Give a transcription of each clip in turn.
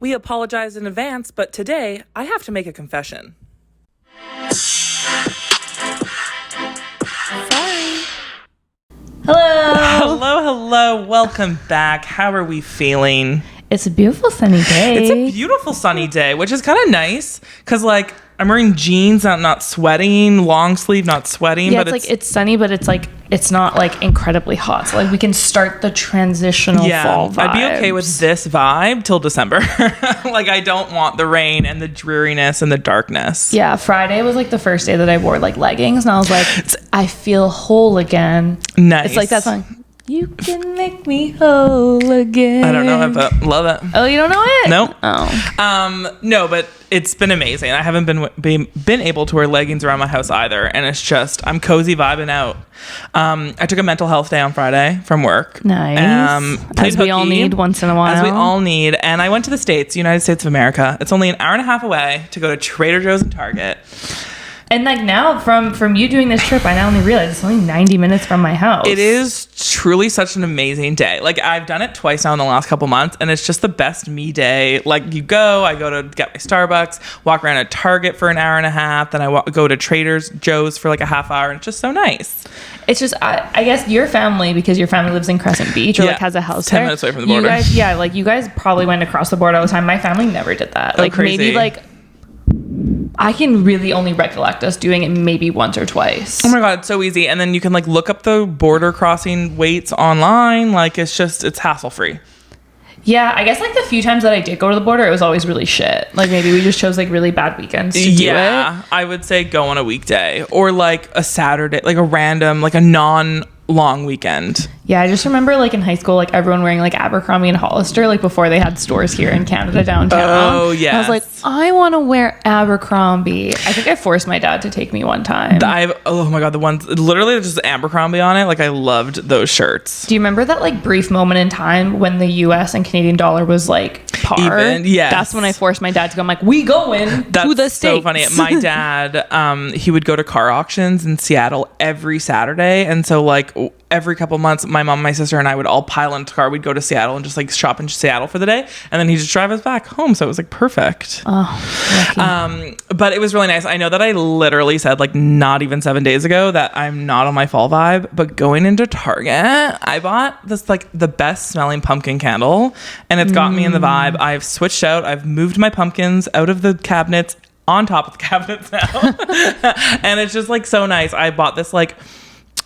We apologize in advance, but today I have to make a confession. Sorry. Hello. Welcome back. How are we feeling? It's a beautiful sunny day. It's a beautiful sunny day, which is kind of nice because, like, I'm wearing jeans, I'm not sweating, long sleeve, not sweating. Yeah, but it's sunny, but it's not like incredibly hot. So like we can start the transitional fall vibes. I'd be okay with this vibe till December. Like, I don't want the rain and the dreariness and the darkness. Yeah, Friday was like the first day that I wore like leggings, and I was like, I feel whole again. Nice. It's like that song. You can make me whole again. I don't know it, but love it. Oh, you don't know it? Nope. Oh. No, but it's been amazing. I haven't been able to wear leggings around my house either, and it's just I'm cozy vibing out. I took a mental health day on Friday from work. Nice. As we all need once in a while. As we all need. And I went to the States, United States of America. It's only an hour and a half away to go to Trader Joe's and Target. And like now from you doing this trip, I now only realize it's only 90 minutes from my house. It is truly such an amazing day. Like, I've done it twice now in the last couple months, and it's just the best me day. Like, I go to get my Starbucks, walk around at Target for an hour and a half, then I go to Trader Joe's for like a half hour, and it's just so nice. It's just, I guess your family, because your family lives in Crescent Beach or like has a house 10 minutes away from the border. You guys probably went across the border all the time. My family never did that. Oh, like crazy. Maybe like I can really only recollect us doing it maybe once or twice. Oh my God, it's so easy. And then you can like look up the border crossing weights online. Like, it's hassle free. Yeah, I guess like the few times that I did go to the border, it was always really shit. Like maybe we just chose like really bad weekends to do it. I would say go on a weekday or like a Saturday, like a random, like a non-long weekend. Yeah, I just remember like in high school, like everyone wearing like Abercrombie and Hollister, like before they had stores here in Canada downtown. Oh yeah. I was like, I want to wear Abercrombie. I think I forced my dad to take me one time. Oh my God, the ones literally just Abercrombie on it. Like, I loved those shirts. Do you remember that like brief moment in time when the US and Canadian dollar was like par? Even, yes. That's when I forced my dad to go. I'm like, we going to the States. So funny. My dad, he would go to car auctions in Seattle every Saturday. And so like every couple months, my mom, my sister, and I would all pile into the car. We'd go to Seattle and just like shop in Seattle for the day, and then he'd just drive us back home. So it was like perfect. Oh, lucky. But it was really nice. I know that I literally said like not even 7 days ago that I'm not on my fall vibe, but going into Target, I bought this like the best smelling pumpkin candle, and it's got me in the vibe. I've switched out. I've moved my pumpkins out of the cabinets on top of the cabinets now, and it's just like so nice. I bought this like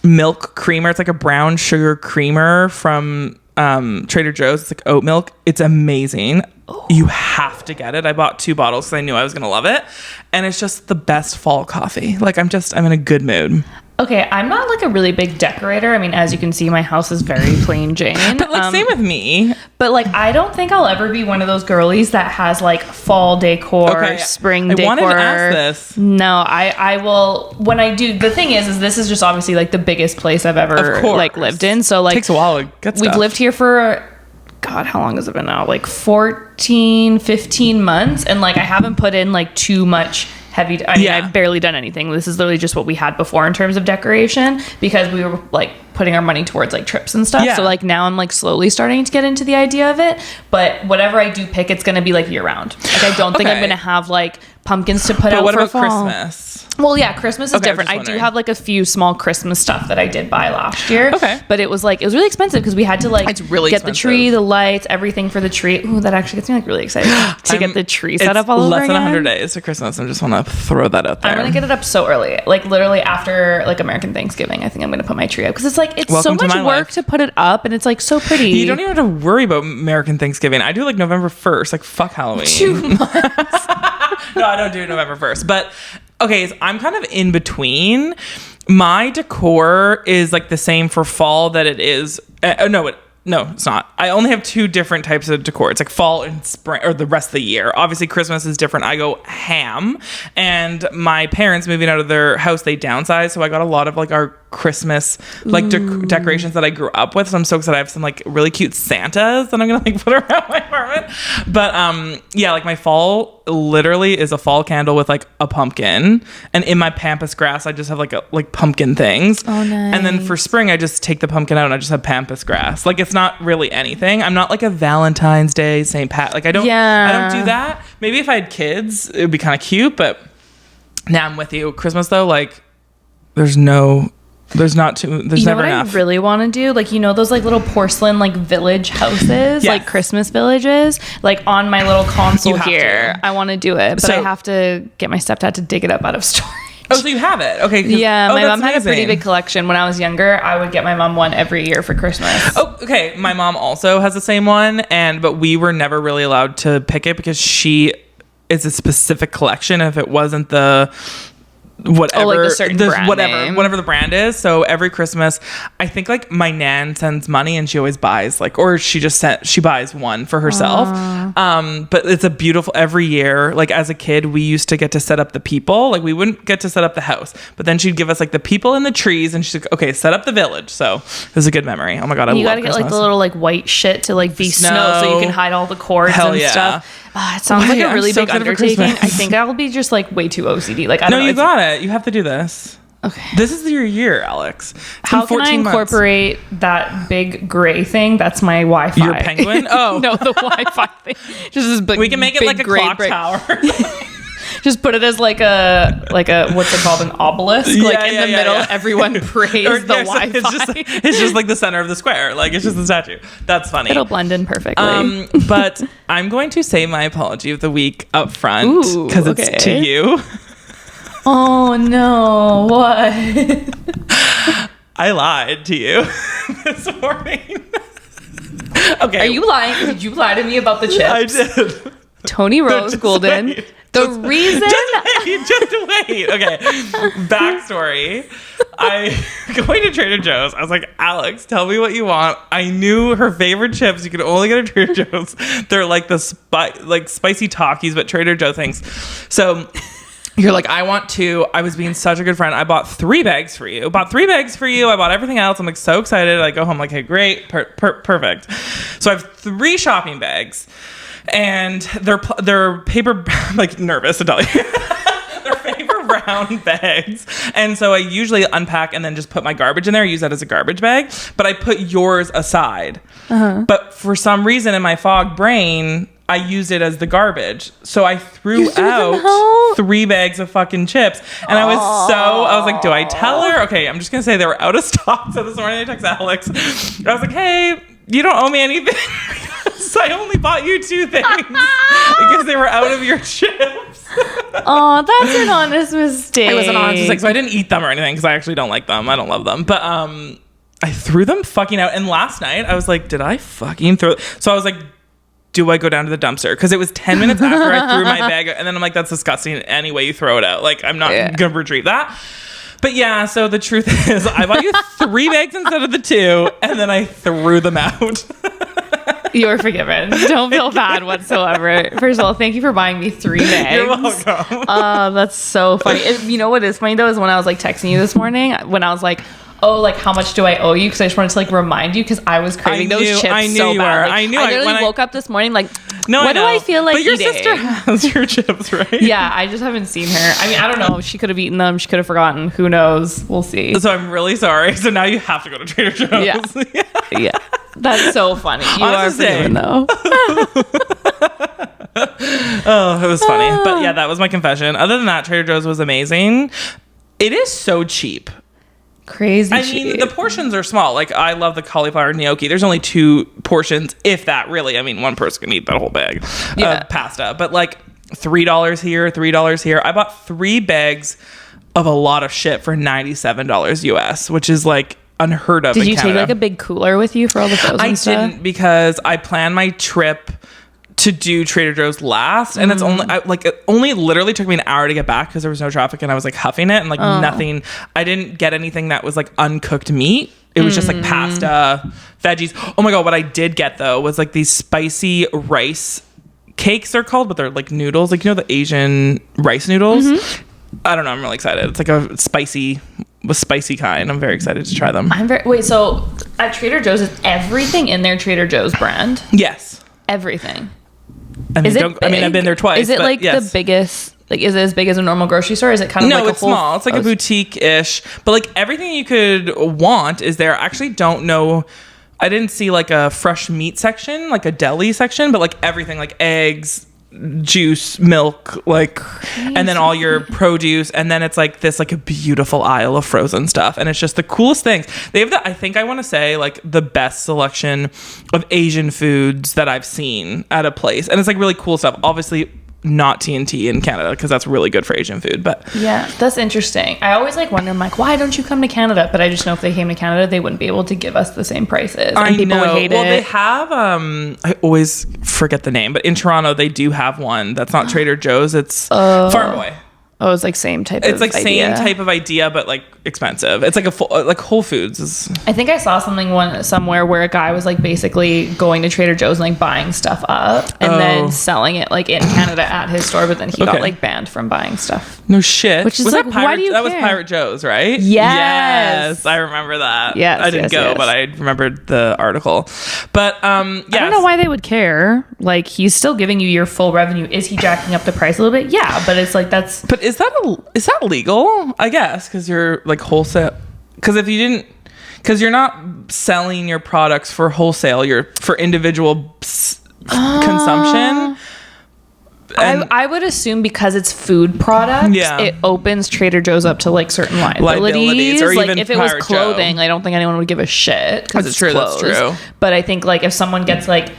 milk creamer. It's like a brown sugar creamer from Trader Joe's. It's like oat milk. It's amazing. You have to get it. I bought 2 bottles because I knew I was gonna love it, and it's just the best fall coffee. Like, I'm in a good mood. Okay, I'm not like a really big decorator. I mean, as you can see, my house is very plain Jane. But like, same with me. But like, I don't think I'll ever be one of those girlies that has like fall decor, spring decor. I wanted to ask this. No, I will. When I do, the thing is this is just obviously like the biggest place I've ever like lived in. So like, it takes a while to get stuff. We've lived here for, God, how long has it been now? Like 14, 15 months. And like, I haven't put in like too much heavy. I mean, I've barely done anything. This is literally just what we had before in terms of decoration, because we were like putting our money towards like trips and stuff. So like now I'm like slowly starting to get into the idea of it. But whatever I do pick, it's going to be like year round. Like, I don't think I'm going to have like pumpkins to put out for fall. What about Christmas? Well, yeah, Christmas is different. I do have like a few small Christmas stuff that I did buy last year. Okay. But it was really expensive because we had to like get the tree, the lights, everything for the tree. Ooh, that actually gets me like really excited to get the tree set up all over again. Less than 100 days to Christmas. I just want to throw that out there. I'm going to get it up so early. Like literally after like American Thanksgiving, I think I'm going to put my tree up because it's like, it's so much work to put it up, and it's like so pretty. You don't even have to worry about American Thanksgiving. I do like November 1st. Like, fuck Halloween. 2 months. No, I don't do November 1st. But okay, so I'm kind of in between. My decor is like the same for fall that it is. No, it's not. I only have 2 different types of decor. It's like fall and spring, or the rest of the year. Obviously, Christmas is different. I go ham. And my parents moving out of their house, they downsized. So I got a lot of like our Christmas like decorations that I grew up with. So I'm so excited. I have some like really cute Santas that I'm gonna like put around my apartment. But yeah, like my fall literally is a fall candle with like a pumpkin, and in my pampas grass I just have like pumpkin things. Oh, nice. And then for spring I just take the pumpkin out and I just have pampas grass. Like, it's not really anything. I'm not like a Valentine's Day, St. Pat. Like I don't do that. Maybe if I had kids, it would be kind of cute, but now I'm with you. Christmas though, like there's never enough. I really want to do? Like, those like little porcelain like village houses, like Christmas villages, like on my little console here. I want to do it, but I have to get my stepdad to dig it up out of storage. Oh, so you have it. Okay. Yeah, my mom had a pretty big collection. When I was younger, I would get my mom one every year for Christmas. Oh, okay. My mom also has the same one, but we were never really allowed to pick it because it's a specific collection. If it wasn't the whatever, like the certain brand name. whatever the brand is. So every Christmas, I think like my nan sends money and she always buys or she buys one for herself. But it's a beautiful, every year, like as a kid, we used to get to set up the people. Like we wouldn't get to set up the house, but then she'd give us like the people in the trees and she's like, okay, set up the village. So it was a good memory. Oh my God. You got to get like the little like white shit to like be snow so you can hide all the cords and stuff. It sounds like a really big undertaking. I think I'll be just like way too OCD. Like I don't know. You got it. You have to do this. Okay. This is your year, Alex. How can I incorporate that big gray thing? That's my Wi-Fi. Your penguin? Oh. No, the Wi-Fi thing. Just this big, we can make it like a clock tower. Just put it as like a what's it called, an obelisk? In the middle, everyone prays the Wi-Fi. It's just like the center of the square. Like it's just the statue. That's funny. It'll blend in perfectly. But I'm going to say my apology of the week up front because it's to you. Oh no! What? I lied to you this morning. Okay. Are you lying? Did you lie to me about the chips? I did. Tony Rose Golden. Just wait. Okay. Backstory. I going to Trader Joe's. I was like, Alex, tell me what you want. I knew her favorite chips you could only get at Trader Joe's. They're like the spicy Takis, but Trader Joe things. So you're like, I want two. I was being such a good friend. I bought 3 bags for you. I bought everything else. I'm like so excited. I go home like, hey, great, perfect. So I have 3 shopping bags. And they're paper, I'm like nervous to tell you. They're paper brown bags. And so I usually unpack and then just put my garbage in there, use that as a garbage bag. But I put yours aside. But for some reason in my fog brain, I used it as the garbage. So I threw out 3 bags of fucking chips. And I was like, do I tell her? Okay, I'm just going to say they were out of stock. So this morning I text Alex. I was like, hey, you don't owe me anything. I only bought you 2 things because they were out of your chips. Oh, that's an honest mistake. It was an honest mistake. So I didn't eat them or anything because I actually don't like them. I don't love them. But I threw them fucking out. And last night I was like, did I fucking throw? So I was like, do I go down to the dumpster? Because it was 10 minutes after I threw my bag out. And then I'm like, that's disgusting any way you throw it out. Like, I'm not going to retrieve that. But yeah, so the truth is I bought you 3 bags instead of the 2. And then I threw them out. You're forgiven. Don't feel bad whatsoever. First of all, thank you for buying me 3 bags. You're welcome. That's so funny. You know what is funny though is when I was like texting you this morning, when I was like, oh, like how much do I owe you? Because I just wanted to like remind you because I was craving those chips so bad. Like, I literally woke up this morning like, what do I feel like eating? But your sister has your chips, right? Yeah, I just haven't seen her. I mean, I don't know. She could have eaten them. She could have forgotten. Who knows? We'll see. So I'm really sorry. So now you have to go to Trader Joe's. Yeah. That's so funny. You are forgiven though. Oh, it was funny. But yeah, that was my confession. Other than that, Trader Joe's was amazing. It is so cheap. Crazy cheap. I mean, the portions are small. Like, I love the cauliflower gnocchi. There's only 2 portions, if that really. I mean, one person can eat that whole bag of pasta. But like $3 here, $3 here. I bought 3 bags of a lot of shit for $97 US, which is like unheard of in Canada. Did you take like a big cooler with you for all the frozen stuff? I didn't, because I planned my trip to do Trader Joe's last, and it's it only literally took me an hour to get back because there was no traffic and I was like huffing it and like nothing. I didn't get anything that was like uncooked meat. It was just like pasta, veggies. Oh my God, what I did get though was like these spicy rice cakes, they're called, but they're like noodles, like, you know, the Asian rice noodles. I don't know, I'm really excited. It's like a spicy kind. I'm very excited to try them. So at Trader Joe's, is everything in their Trader Joe's brand? Yes. Everything. I mean, I've been there twice. Is it like the biggest? Like, is it as big as a normal grocery store? Or is it kind of like it's small. It's like a boutique-ish. But like everything you could want is there. I actually don't know. I didn't see like a fresh meat section, like a deli section, but like everything, like eggs, juice, milk, like crazy. And then all your produce, and then it's like this like a beautiful aisle of frozen stuff, and it's just the coolest things. They have I think I want to say like the best selection of Asian foods that I've seen at a place, and it's like really cool stuff. Obviously not TNT in Canada because that's really good for Asian food, but yeah, that's interesting. I always like wonder, I'm like, why don't you come to Canada? But I just know if they came to Canada, they wouldn't be able to give us the same prices, and people would hate it. Well, they have I always forget the name, but in Toronto they do have one that's not Trader Joe's, it's Farm Boy. Oh, it's like same type of idea. It's like same type of idea, but like expensive. It's like a full, like Whole Foods is. I think I saw somewhere where a guy was like basically going to Trader Joe's and like buying stuff up and then selling it like in Canada at his store, but then he got like banned from buying stuff. No shit. Which is like, why do you care? That was Pirate Joe's, right? Yes, I remember that. Yes, I didn't go, but I remembered the article. But yes. I don't know why they would care. Like, he's still giving you your full revenue. Is he jacking up the price a little bit? Yeah, but it's like that's. But is that legal? I guess because you're like wholesale. Because if you didn't, because you're not selling your products for wholesale, you're for individual consumption. I would assume because it's food products, it opens Trader Joe's up to like certain liabilities. Or like even if it was Pirate clothing, Joe. I don't think anyone would give a shit because it's clothes. That's true. But I think like if someone gets like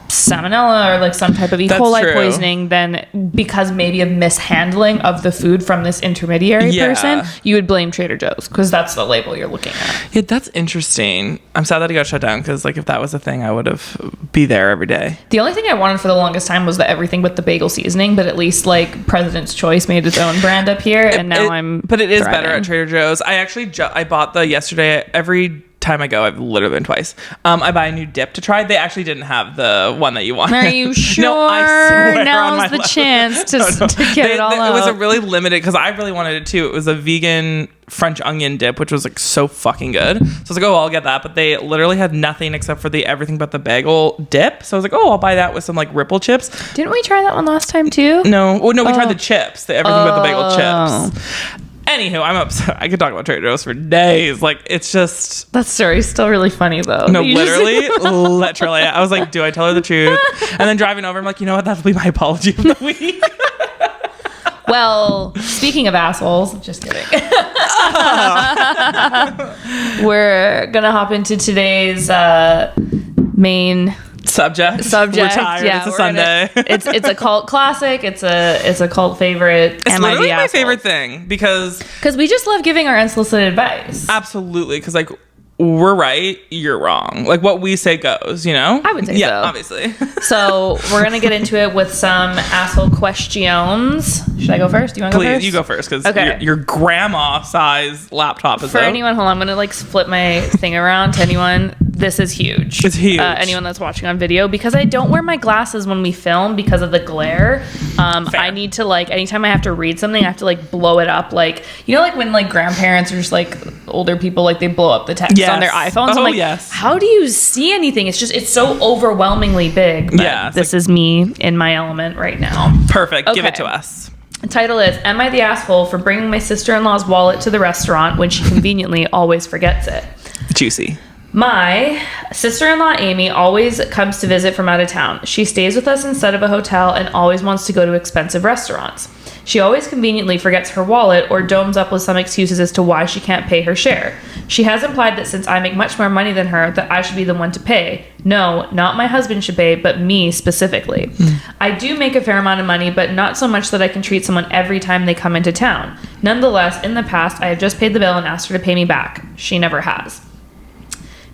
salmonella or like some type of E. coli poisoning, then because maybe of mishandling of the food from this intermediary person, you would blame Trader Joe's because that's the label you're looking at. Yeah, that's interesting. I'm sad that it got shut down because like if that was a thing, I would have be there every day. The only thing I wanted for the longest time was the everything but the bagel seasoning, but at least like President's Choice made its own brand up here, and now But it is better at Trader Joe's. I actually I bought the yesterday. Every time I go, I've literally been twice. I buy a new dip to try. They actually didn't have the one that you want. Are you sure? No, I swear now's the chance to get it all out. It was a really limited because I really wanted it too. It was a vegan French onion dip, which was like so fucking good. So I was like, oh, I'll get that. But they literally had nothing except for the everything but the bagel dip. So I was like, oh, I'll buy that with some like Ripple chips. Didn't we try that one last time too? No, we tried the chips, the everything but the bagel chips. Anywho, I'm upset. I could talk about Trader Joe's for days. Like, it's just... That story's still really funny, though. No, literally. I was like, do I tell her the truth? And then driving over, I'm like, you know what? That'll be my apology of the week. Well, speaking of assholes, just kidding. We're going to hop into today's main... Subject. We're tired. It's a Sunday. It's a cult classic. It's a cult favorite. It's literally my favorite thing because we just love giving our unsolicited advice. Absolutely, because like we're right, you're wrong. Like what we say goes, you know? I would say so. Yeah, obviously. So we're gonna get into it with some asshole questions. Should I go first? Do you want to go first? Please, you go first because your grandma size laptop is for anyone. Hold on, I'm gonna like flip my thing around to anyone. This is huge. It's huge. Anyone that's watching on video, because I don't wear my glasses when we film because of the glare. I need to like anytime I have to read something, I have to like blow it up. Like you know, like when like grandparents or just like older people, like they blow up the text on their iPhones. I'm like, how do you see anything? It's so overwhelmingly big. But this is me in my element right now. Perfect. Okay. Give it to us. The title is, Am I the Asshole for Bringing My Sister-in-Law's Wallet to the Restaurant when she conveniently always forgets it? Juicy. My sister-in-law, Amy, always comes to visit from out of town. She stays with us instead of a hotel and always wants to go to expensive restaurants. She always conveniently forgets her wallet or domes up with some excuses as to why she can't pay her share. She has implied that since I make much more money than her, that I should be the one to pay. No, not my husband should pay, but me specifically. I do make a fair amount of money, but not so much that I can treat someone every time they come into town. Nonetheless, in the past, I have just paid the bill and asked her to pay me back. She never has.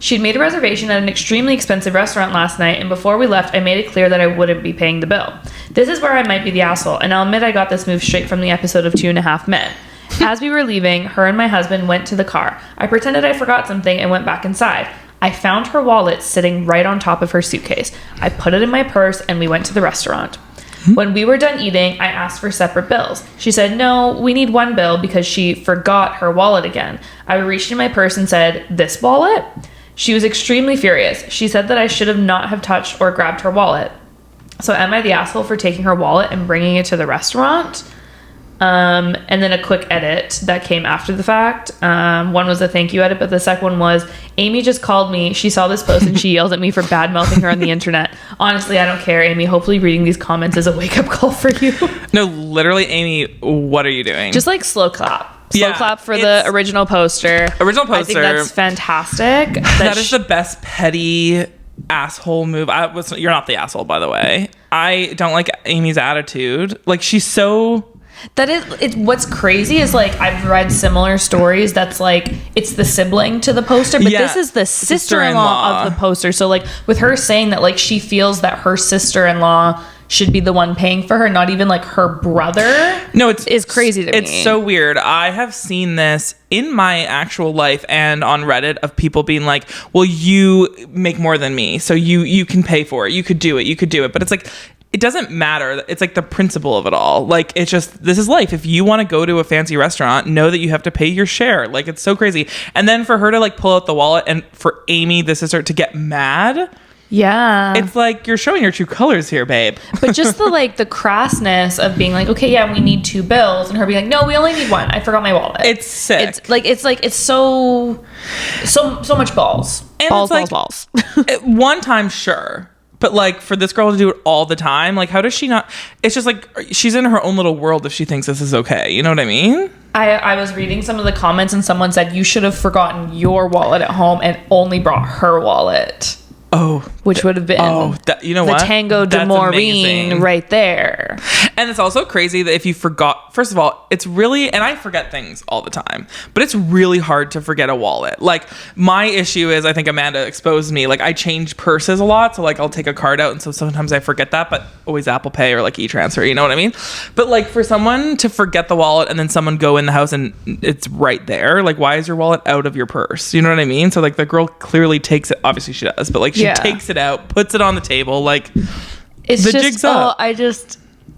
She'd made a reservation at an extremely expensive restaurant last night, and before we left, I made it clear that I wouldn't be paying the bill. This is where I might be the asshole, and I'll admit I got this move straight from the episode of 2.5 Men. As we were leaving, her and my husband went to the car. I pretended I forgot something and went back inside. I found her wallet sitting right on top of her suitcase. I put it in my purse, and we went to the restaurant. When we were done eating, I asked for separate bills. She said, no, we need one bill because she forgot her wallet again. I reached in my purse and said, this wallet? She was extremely furious. She said that I should have not have touched or grabbed her wallet. So am I the asshole for taking her wallet and bringing it to the restaurant? And then a quick edit that came after the fact. One was a thank you edit, but the second one was, Amy just called me. She saw this post and she yelled at me for bad mouthing her on the internet. Honestly, I don't care, Amy. Hopefully reading these comments is a wake up call for you. No, literally, Amy, what are you doing? Just like slow clap. Slow clap for the original poster. Original poster. I think that's fantastic. That is the best petty asshole move. You're not the asshole, by the way. I don't like Amy's attitude. Like, she's so... What's crazy is, like, I've read similar stories that's like it's the sibling to the poster, but this is the sister-in-law of the poster. So, like, with her saying that, like, she feels that her sister-in-law should be the one paying for her, not even like her brother. No, it's crazy to me. It's so weird. I have seen this in my actual life and on Reddit of people being like, well, you make more than me, so you can pay for it. You could do it. But it's like, it doesn't matter. It's like the principle of it all. Like, it's just, this is life. If you want to go to a fancy restaurant, know that you have to pay your share. Like, it's so crazy. And then for her to like pull out the wallet and for Amy, the sister, to get mad. Yeah. It's like, you're showing your true colors here, babe. But just the crassness of being like, okay, yeah, we need 2 bills. And her being like, no, we only need 1. I forgot my wallet. It's sick. It's so much balls. And balls. One time, sure. But like, for this girl to do it all the time, like, how does she not? It's just like, she's in her own little world if she thinks this is okay. You know what I mean? I was reading some of the comments and someone said, you should have forgotten your wallet at home and only brought her wallet. Oh, which would have been you know the what? Tango de Maureen right there. And it's also crazy that if you forgot, first of all, it's really, and I forget things all the time, but it's really hard to forget a wallet. Like, my issue is, I think Amanda exposed me, like, I change purses a lot, so like I'll take a card out, and so sometimes I forget that, but always Apple Pay or like e-transfer, you know what I mean? But like, for someone to forget the wallet and then someone go in the house and it's right there, like, why is your wallet out of your purse? You know what I mean? So like, the girl clearly takes it, obviously she does, but like, she takes it out, puts it on the table, like, it's the just, jig's up.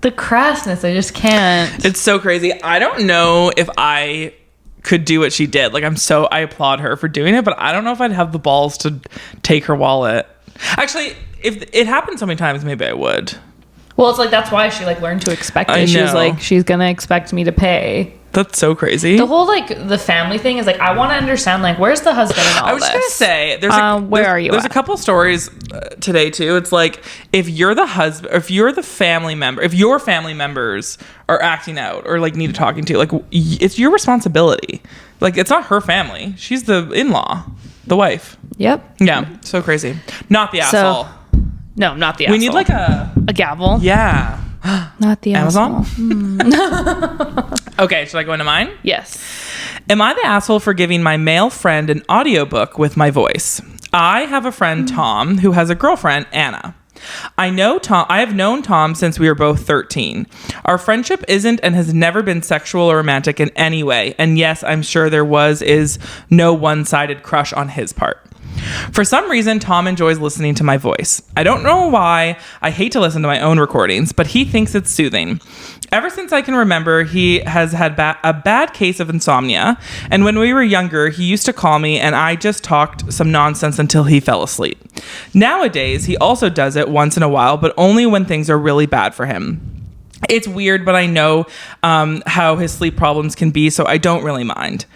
The crassness, I just can't. It's so crazy. I don't know if I could do what she did. Like, I applaud her for doing it, but I don't know if I'd have the balls to take her wallet. Actually, if it happened so many times, maybe I would. Well, it's like, that's why she like learned to expect it. She was like, she's gonna expect me to pay. That's so crazy. The whole like the family thing is like, I want to understand, like, where's the husband in all this? I was just gonna say, where are you? There's a couple stories today too. It's like, if you're the husband, if you're the family member, if your family members are acting out or like need talking to, like, it's your responsibility. Like, it's not her family. She's the in-law, the wife. Yep. Yeah. So crazy. Not the asshole. No, not the asshole. We need like a gavel. Yeah. Not the Amazon? asshole. Okay, should I go into mine? Yes. Am I the asshole for giving my male friend an audiobook with my voice? I have a friend, Tom, who has a girlfriend, Anna. I have known Tom since we were both 13. Our friendship isn't and has never been sexual or romantic in any way. And yes, I'm sure there is no one-sided crush on his part. For some reason, Tom enjoys listening to my voice. I don't know why. I hate to listen to my own recordings, but he thinks it's soothing. Ever since I can remember, he has had a bad case of insomnia, and when we were younger, he used to call me and I just talked some nonsense until he fell asleep. Nowadays, he also does it once in a while, but only when things are really bad for him. It's weird, but I know how his sleep problems can be, so I don't really mind.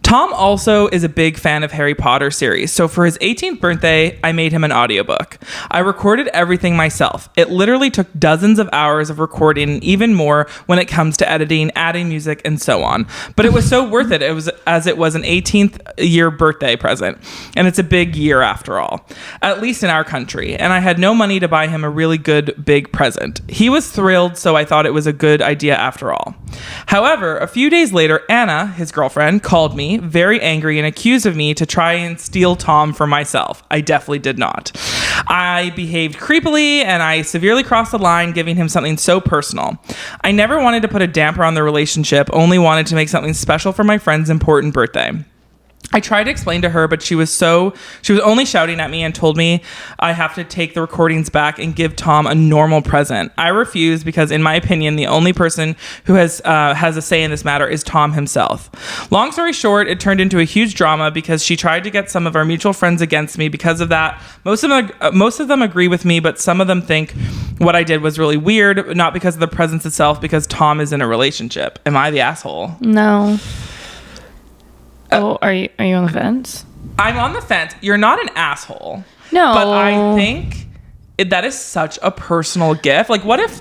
Tom also is a big fan of Harry Potter series, so for his 18th birthday, I made him an audiobook. I recorded everything myself. It literally took dozens of hours of recording, and even more when it comes to editing, adding music, and so on. But it was so worth it. It was an 18th year birthday present, and it's a big year after all, at least in our country, and I had no money to buy him a really good big present. He was thrilled, so I thought it was a good idea after all. However, a few days later, Anna, his girlfriend, called me, very angry, and accused of me to try and steal Tom for myself. I definitely did not. I behaved creepily, and I severely crossed the line, giving him something so personal. I never wanted to put a damper on the relationship, only wanted to make something special for my friend's important birthday. I tried to explain to her, but she was only shouting at me and told me I have to take the recordings back and give Tom a normal present. I refused because, in my opinion, the only person who has a say in this matter is Tom himself. Long story short, it turned into a huge drama because she tried to get some of our mutual friends against me because of that. Most of them agree with me, but some of them think what I did was really weird, not because of the presents itself, because Tom is in a relationship. Am I the asshole? No. Oh, are you on the fence? I'm on the fence. You're not an asshole. No. But I think that is such a personal gift. Like, what if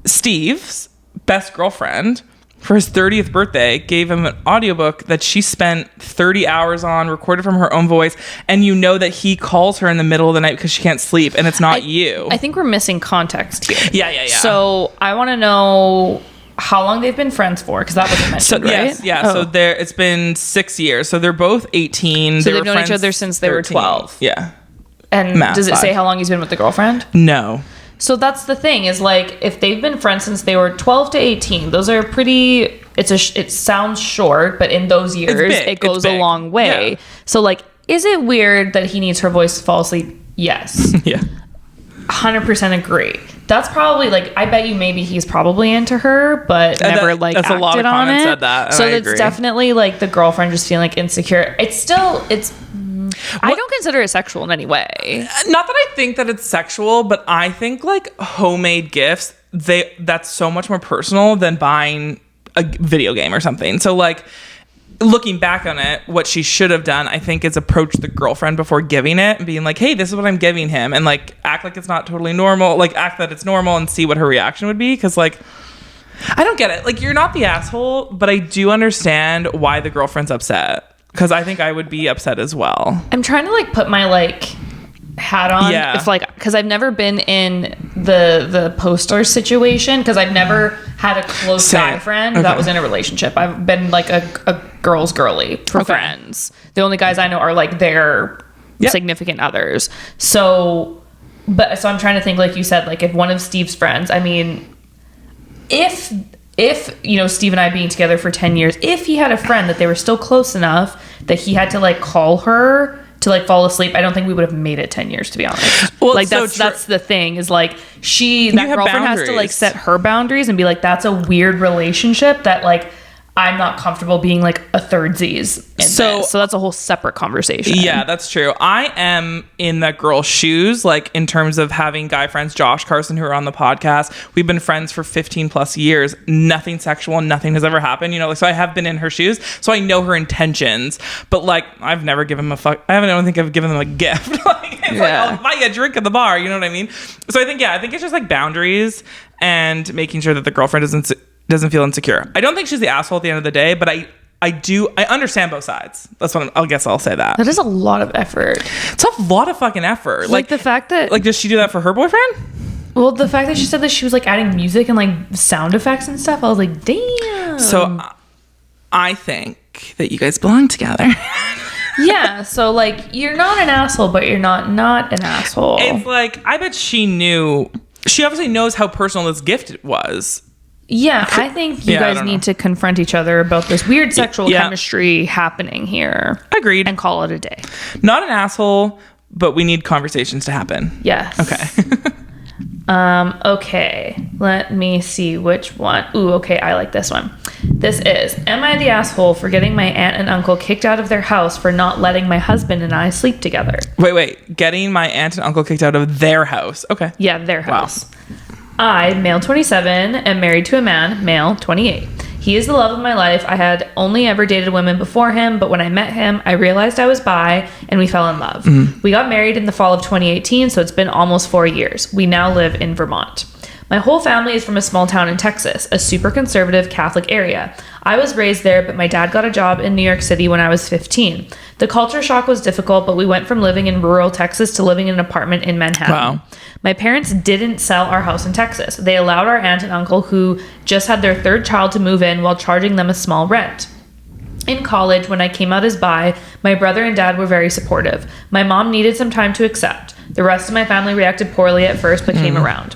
Steve's best girlfriend, for his 30th birthday, gave him an audiobook that she spent 30 hours on, recorded from her own voice, and you know that he calls her in the middle of the night because she can't sleep, and it's not you? I think we're missing context here. Yeah. So I want to know how long they've been friends for, because that wasn't mentioned, right? Yes, yeah. Oh. So it's been 6 years. So they're both 18. So they've known each other since they were 12. Yeah. And Math does it say 5. how long he's been with the girlfriend? No. So that's the thing, is like, if they've been friends since they were 12 to 18, those are pretty, it sounds short, but in those years, it goes a long way. Yeah. So like, is it weird that he needs her voice to fall asleep? Yes. Yeah. 100% agree. That's probably like, I bet you maybe he's probably into her, but never like that's acted a lot of on comments it. said that, and so I it's agree. definitely like the girlfriend just feeling like insecure. I don't consider it sexual in any way. Not that I think that it's sexual, but I think like homemade gifts, that's so much more personal than buying a video game or something. So like, looking back on it, what she should have done, I think, is approach the girlfriend before giving it and being like, hey, this is what I'm giving him, and like act like it's not totally normal, like act that it's normal and see what her reaction would be. Because like, I don't get it. Like, you're not the asshole, but I do understand why the girlfriend's upset, because I think I would be upset as well. I'm trying to like put my like hat on. Yeah. If like, because I've never been in the poster situation, because I've never had a close guy friend that was in a relationship. I've been like a girl's girly for friends. The only guys I know are like their significant others. So I'm trying to think, like you said, like if one of Steve's friends, I mean, if you know, Steve and I being together for 10 years, if he had a friend that they were still close enough that he had to like call her to like fall asleep, I don't think we would have made it 10 years, to be honest. Well, like that's the thing, is like that girlfriend has to like set her boundaries and be like, that's a weird relationship that like I'm not comfortable being like a thirdsies in this. So that's a whole separate conversation. Yeah, that's true. I am in that girl's shoes, like in terms of having guy friends, Josh Carson, who are on the podcast. We've been friends for 15 plus years. Nothing sexual, nothing has ever happened, you know, like, so I have been in her shoes, so I know her intentions, but like, I've never given them I don't think I've given them a gift. Like, it's like, I'll buy you a drink at the bar, you know what I mean? So I think it's just like boundaries and making sure that the girlfriend doesn't feel insecure. I don't think she's the asshole at the end of the day, but I understand both sides. That's what I guess I'll say that. That is a lot of effort. It's a lot of fucking effort. Like the fact that, like, does she do that for her boyfriend? well, the fact that she said that she was like adding music and like sound effects and stuff, I was like, damn. So I think that you guys belong together. Yeah, so like, you're not an asshole, but you're not an asshole. It's like, I bet she obviously knows how personal this gift was. Yeah, I think you guys need to confront each other about this weird sexual chemistry happening here. Agreed. And call it a day. Not an asshole, but we need conversations to happen. Yes. Okay. Okay. Let me see which one. Ooh, okay, I like this one. This is, am I the asshole for getting my aunt and uncle kicked out of their house for not letting my husband and I sleep together? Wait. Getting my aunt and uncle kicked out of their house. Okay. Yeah, their house. Wow. I, male 27, am married to a man, male 28. He is the love of my life. I had only ever dated women before him, but when I met him, I realized I was bi, and we fell in love. Mm-hmm. We got married in the fall of 2018, so it's been almost 4 years. We now live in Vermont. My whole family is from a small town in Texas, a super conservative Catholic area. I was raised there, but my dad got a job in New York City when I was 15. The culture shock was difficult, but we went from living in rural Texas to living in an apartment in Manhattan. Wow. My parents didn't sell our house in Texas. They allowed our aunt and uncle, who just had their third child, to move in while charging them a small rent. In college, when I came out as bi, my brother and dad were very supportive. My mom needed some time to accept. The rest of my family reacted poorly at first, but came around.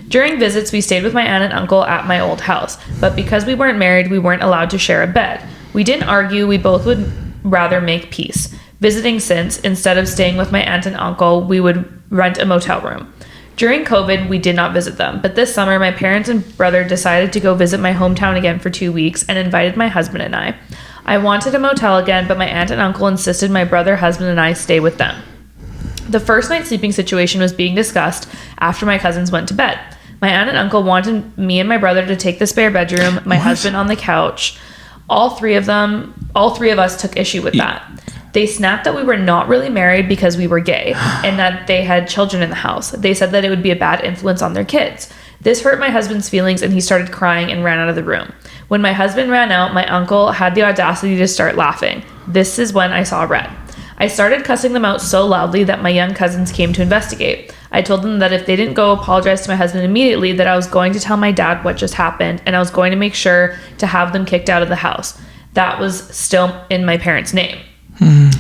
During visits, we stayed with my aunt and uncle at my old house, but because we weren't married, we weren't allowed to share a bed. We didn't argue, we both would rather make peace. Visiting since, instead of staying with my aunt and uncle, we would rent a motel room. During COVID, we did not visit them, but this summer, my parents and brother decided to go visit my hometown again for 2 weeks and invited my husband and I. I wanted a motel again, but my aunt and uncle insisted my brother, husband, and I stay with them. The first night sleeping situation was being discussed after my cousins went to bed. My aunt and uncle wanted me and my brother to take the spare bedroom, my husband on the couch. All three of us took issue with that. They snapped that we were not really married because we were gay and that they had children in the house. They said that it would be a bad influence on their kids. This hurt my husband's feelings and he started crying and ran out of the room. When my husband ran out, my uncle had the audacity to start laughing. This is when I saw red. I started cussing them out so loudly that my young cousins came to investigate. I told them that if they didn't go apologize to my husband immediately, that I was going to tell my dad what just happened and I was going to make sure to have them kicked out of the house. That was still in my parents' name.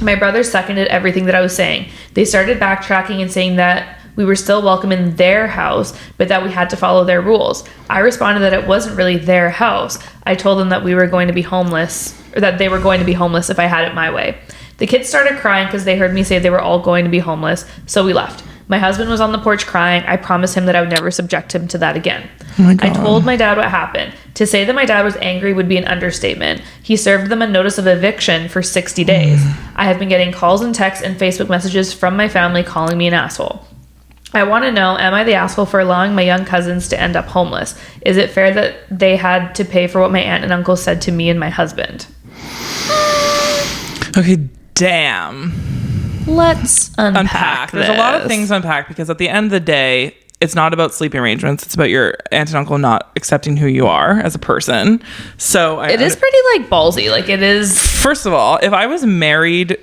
My brother seconded everything that I was saying. They started backtracking and saying that we were still welcome in their house, but that we had to follow their rules. I responded that it wasn't really their house. I told them that we were going to be homeless, or that they were going to be homeless if I had it my way. The kids started crying because they heard me say they were all going to be homeless, so we left. My husband was on the porch crying. I promised him that I would never subject him to that again. Oh my God. I told my dad what happened. To say that my dad was angry would be an understatement. He served them a notice of eviction for 60 days. I have been getting calls and texts and Facebook messages from my family calling me an asshole. I want to know, am I the asshole for allowing my young cousins to end up homeless? Is it fair that they had to pay for what my aunt and uncle said to me and my husband? Okay, damn. Let's unpack There's a lot of things to unpack because at the end of the day, it's not about sleeping arrangements. It's about your aunt and uncle not accepting who you are as a person. So it is pretty like ballsy. Like it is. First of all, if I was married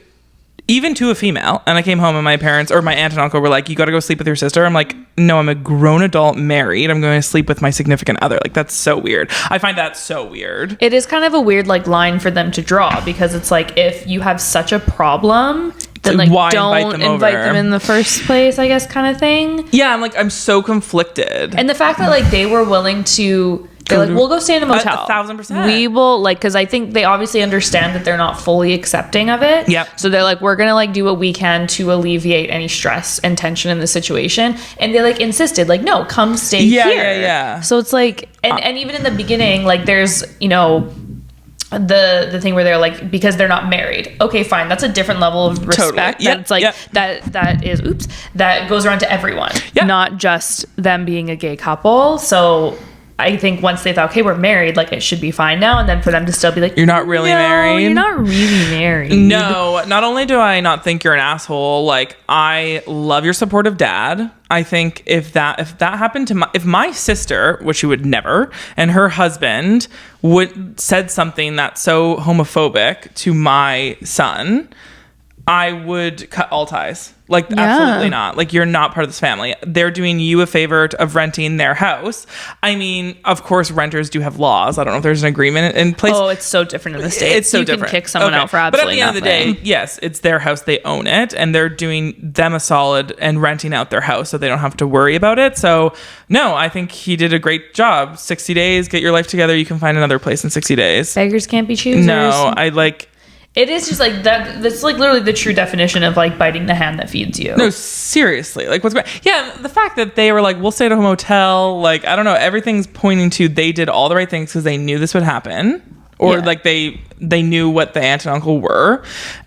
even to a female and I came home and my parents or my aunt and uncle were like, you got to go sleep with your sister. I'm like, no, I'm a grown adult married. I'm going to sleep with my significant other. Like, that's so weird. I find that so weird. It is kind of a weird like line for them to draw because it's like, if you have such a problem, then like why don't invite them in the first place, I guess, kind of thing. Yeah, I'm so conflicted. And the fact that like they were willing to, they're like, we'll go stay in a motel. 1,000%. We will like, because I think they obviously understand that they're not fully accepting of it. Yep. So they're like, we're gonna like do what we can to alleviate any stress and tension in the situation. And they like insisted, like, no, come stay here. Yeah. So it's like, and even in the beginning, like, there's, you know, the thing where they're like, because they're not married. Okay, fine. That's a different level of respect. Totally. That's like, that goes around to everyone, not just them being a gay couple. So I think once they thought, okay, we're married, like it should be fine now. And then for them to still be like, you're not really married. You're not really married. No, not only do I not think you're an asshole, like I love your supportive dad. I think if that happened to if my sister, which she would never, and her husband said something that's so homophobic to my son, I would cut all ties. Like, absolutely not. Like, you're not part of this family. They're doing you a favor of renting their house. I mean, of course, renters do have laws. I don't know if there's an agreement in place. Oh, it's so different in the States. It's so different. You can kick someone out for absolutely nothing. But at the end of the day, yes, it's their house. They own it. And they're doing them a solid and renting out their house so they don't have to worry about it. So, no, I think he did a great job. 60 days, get your life together. You can find another place in 60 days. Beggars can't be choosers. No, it is just like that. That's like literally the true definition of like biting the hand that feeds you. No, seriously. Like, what's going on? Yeah, the fact that they were like, we'll stay at a hotel. Like, I don't know. Everything's pointing to they did all the right things because they knew this would happen. Or like they knew what the aunt and uncle were.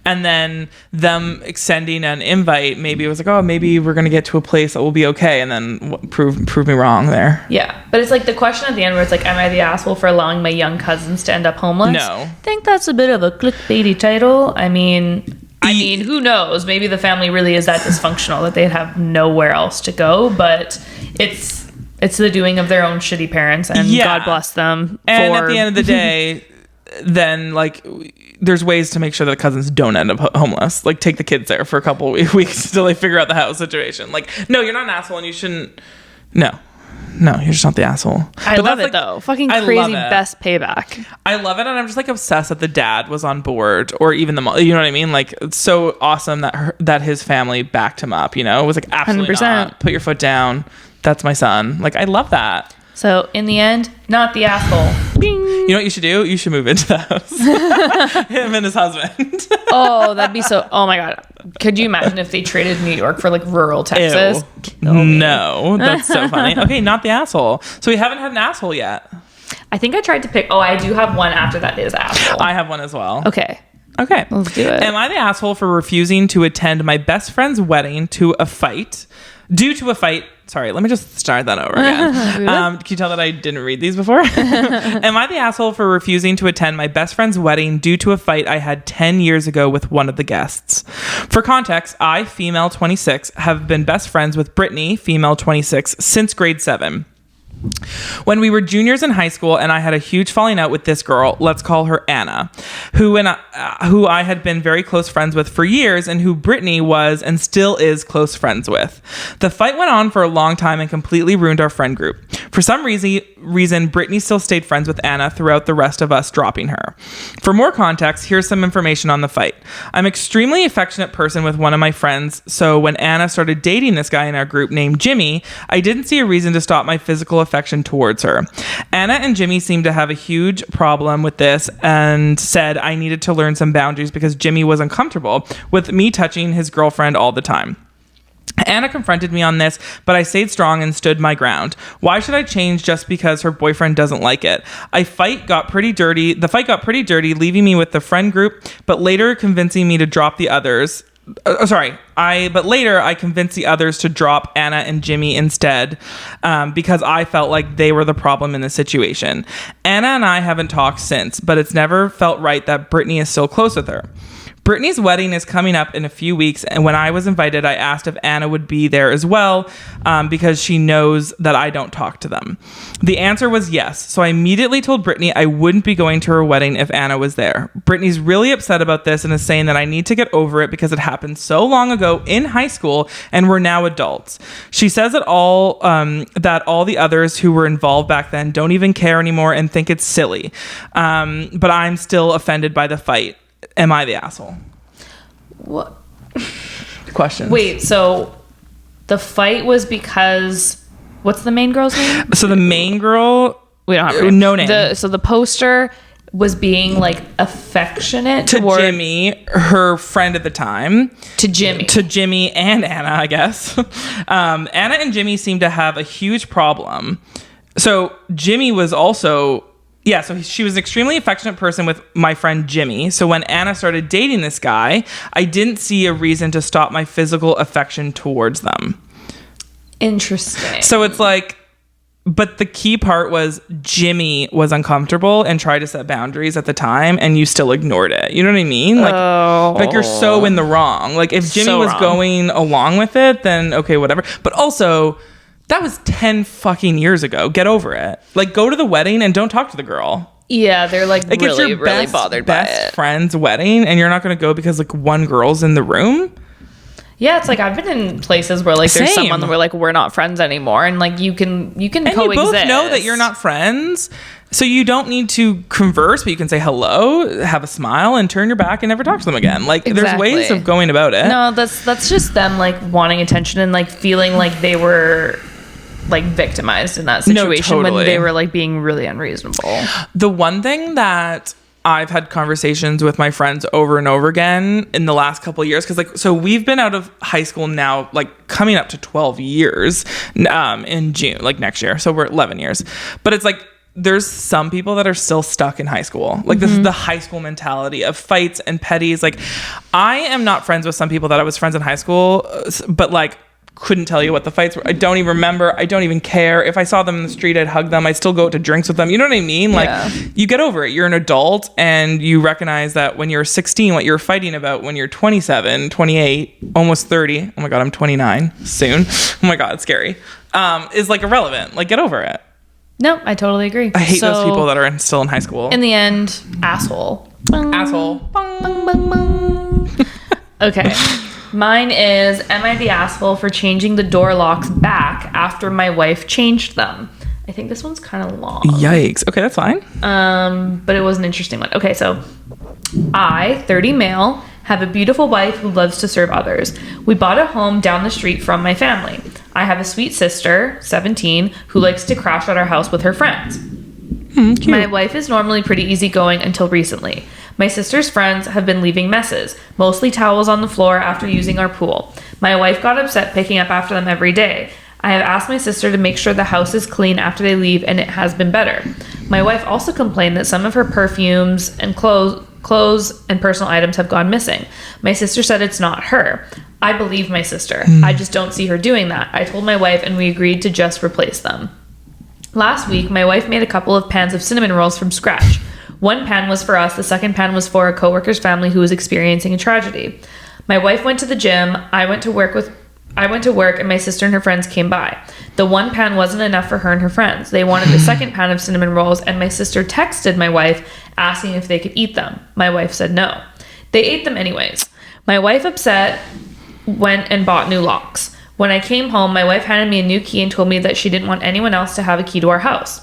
And then them extending an invite, maybe it was like, oh, maybe we're going to get to a place that will be okay. And then prove me wrong there. Yeah. But it's like the question at the end where it's like, am I the asshole for allowing my young cousins to end up homeless? No. I think that's a bit of a clickbaity title. I mean, who knows? Maybe the family really is that dysfunctional that they'd have nowhere else to go. But it's the doing of their own shitty parents. And God bless them. And at the end of the day... then like there's ways to make sure that the cousins don't end up homeless. Like take the kids there for a couple weeks until they figure out the house situation. Like, no, you're not an asshole and you shouldn't. No, you're just not the asshole. I love it though. Fucking crazy best payback. I love it. And I'm just like obsessed that the dad was on board or even the mom, you know what I mean? Like it's so awesome that his family backed him up, you know? It was like absolutely 100%. Not. Put your foot down. That's my son. Like I love that. So in the end, not the asshole. Bing. You know what you should do? You should move into the house. Him and his husband. Oh, that'd be so. Oh my God. Could you imagine if they traded New York for like rural Texas? No, that's so funny. Okay, not the asshole. So we haven't had an asshole yet. I think I tried to pick. Oh, I do have one after that is asshole. I have one as well. Okay. Let's do it. Am I the asshole for refusing to attend my best friend's wedding due to a fight? Sorry, let me just start that over again. Can you tell that I didn't read these before? Am I the asshole for refusing to attend my best friend's wedding due to a fight I had 10 years ago with one of the guests? For context, I, female 26, have been best friends with Brittany, female 26, since grade 7. When we were juniors in high school and I had a huge falling out with this girl, let's call her Anna, who I had been very close friends with for years and who Brittany was and still is close friends with. The fight went on for a long time and completely ruined our friend group. For some reason, Brittany still stayed friends with Anna throughout the rest of us dropping her. For more context, here's some information on the fight. I'm an extremely affectionate person with one of my friends, so when Anna started dating this guy in our group named Jimmy, I didn't see a reason to stop my physical affection towards her. Anna and Jimmy seemed to have a huge problem with this and said I needed to learn some boundaries because Jimmy was uncomfortable with me touching his girlfriend all the time. Anna confronted me on this, but I stayed strong and stood my ground. Why should I change just because her boyfriend doesn't like it? The fight got pretty dirty, leaving me with the friend group, but later convincing me to drop the others. But later I convinced the others to drop Anna and Jimmy instead, because I felt like they were the problem in the situation. Anna and I haven't talked since, but it's never felt right that Brittany is still close with her. Brittany's wedding is coming up in a few weeks, and when I was invited, I asked if Anna would be there as well, because she knows that I don't talk to them. The answer was yes, so I immediately told Brittany I wouldn't be going to her wedding if Anna was there. Brittany's really upset about this and is saying that I need to get over it because it happened so long ago in high school, and we're now adults. She says that all the others who were involved back then don't even care anymore and think it's silly, but I'm still offended by the fight. Am I the asshole? What? Questions. Wait, so the fight was because what's the main girl's name? So the main girl, we don't have her name. No name. So the poster was being like affectionate to Jimmy, her friend at the time. To Jimmy and Anna, I guess. Anna and Jimmy seemed to have a huge problem. So Jimmy was also... Yeah, so she was an extremely affectionate person with my friend Jimmy. So when Anna started dating this guy, I didn't see a reason to stop my physical affection towards them. Interesting. So it's like, but the key part was Jimmy was uncomfortable and tried to set boundaries at the time, and you still ignored it. You know what I mean? Like you're so in the wrong. Like if Jimmy was going along with it, then okay, whatever. But also... that was 10 fucking years ago. Get over it. Like, go to the wedding and don't talk to the girl. Yeah, they're like really, it's your really bothered by it. Best friend's wedding, and you're not going to go because like one girl's in the room. Yeah, it's like I've been in places where like there's someone where like we're not friends anymore, and like you can and coexist. You both know that you're not friends, so you don't need to converse, but you can say hello, have a smile, and turn your back and never talk to them again. Like there's ways of going about it. No, that's just them like wanting attention and like feeling like they were like victimized in that situation when they were like being really unreasonable. The one thing that I've had conversations with my friends over and over again in the last couple of years, because like, so we've been out of high school now, like coming up to 12 years in June, like next year. So we're 11 years. But it's like, there's some people that are still stuck in high school. Like this is the high school mentality of fights and petties. Like I am not friends with some people that I was friends in high school, but like, couldn't tell you what the fights were. I don't even remember. I don't even care. If I saw them in the street, I'd hug them. I'd still go out to drinks with them. You know what I mean? Like you get over it. You're an adult and you recognize that when you're 16, what you're fighting about when you're 27, 28, almost 30. Oh my God, I'm 29 soon. Oh my God, it's scary. Is like irrelevant. Like get over it. No, I totally agree. I hate those people that are still in high school. In the end, asshole. Bung. Asshole. Bung, bung, bung, bung. Okay. Mine is, am I the asshole for changing the door locks back after my wife changed them? I think this one's kind of long. Yikes. Okay, that's fine. But it was an interesting one. Okay, so I, 30 male, have a beautiful wife who loves to serve others. We bought a home down the street from my family. I have a sweet sister, 17, who likes to crash at our house with her friends. Cute. My wife is normally pretty easygoing until recently. My sister's friends have been leaving messes, mostly towels on the floor after using our pool. My wife got upset picking up after them every day. I have asked my sister to make sure the house is clean after they leave, and it has been better. My wife also complained that some of her perfumes and clothes and personal items have gone missing. My sister said it's not her. I believe my sister. I just don't see her doing that. I told my wife, and we agreed to just replace them. Last week, my wife made a couple of pans of cinnamon rolls from scratch. One pan was for us, the second pan was for a coworker's family who was experiencing a tragedy. My wife went to the gym, I went to work, and my sister and her friends came by. The one pan wasn't enough for her and her friends. They wanted the second pan of cinnamon rolls, and my sister texted my wife asking if they could eat them. My wife said no. They ate them anyways. My wife, upset, went and bought new locks. When I came home, my wife handed me a new key and told me that she didn't want anyone else to have a key to our house.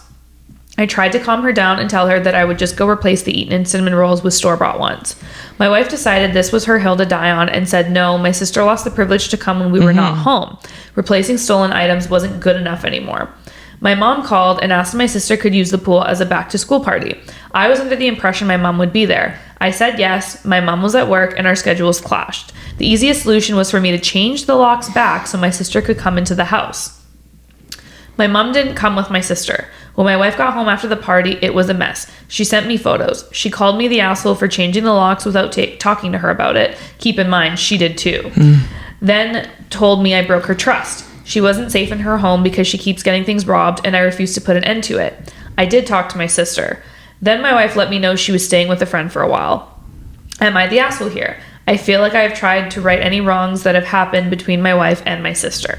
I tried to calm her down and tell her that I would just go replace the eaten cinnamon rolls with store-bought ones. My wife decided this was her hill to die on and said no, my sister lost the privilege to come when we were not home. Replacing stolen items wasn't good enough anymore. My mom called and asked if my sister could use the pool as a back-to-school party. I was under the impression my mom would be there. I said yes, my mom was at work, and our schedules clashed. The easiest solution was for me to change the locks back so my sister could come into the house. My mom didn't come with my sister. When my wife got home after the party, it was a mess. She sent me photos. She called me the asshole for changing the locks without talking to her about it. Keep in mind, she did too. Then told me I broke her trust. She wasn't safe in her home because she keeps getting things robbed, and I refused to put an end to it. I did talk to my sister. Then my wife let me know she was staying with a friend for a while. Am I the asshole here? I feel like I have tried to right any wrongs that have happened between my wife and my sister.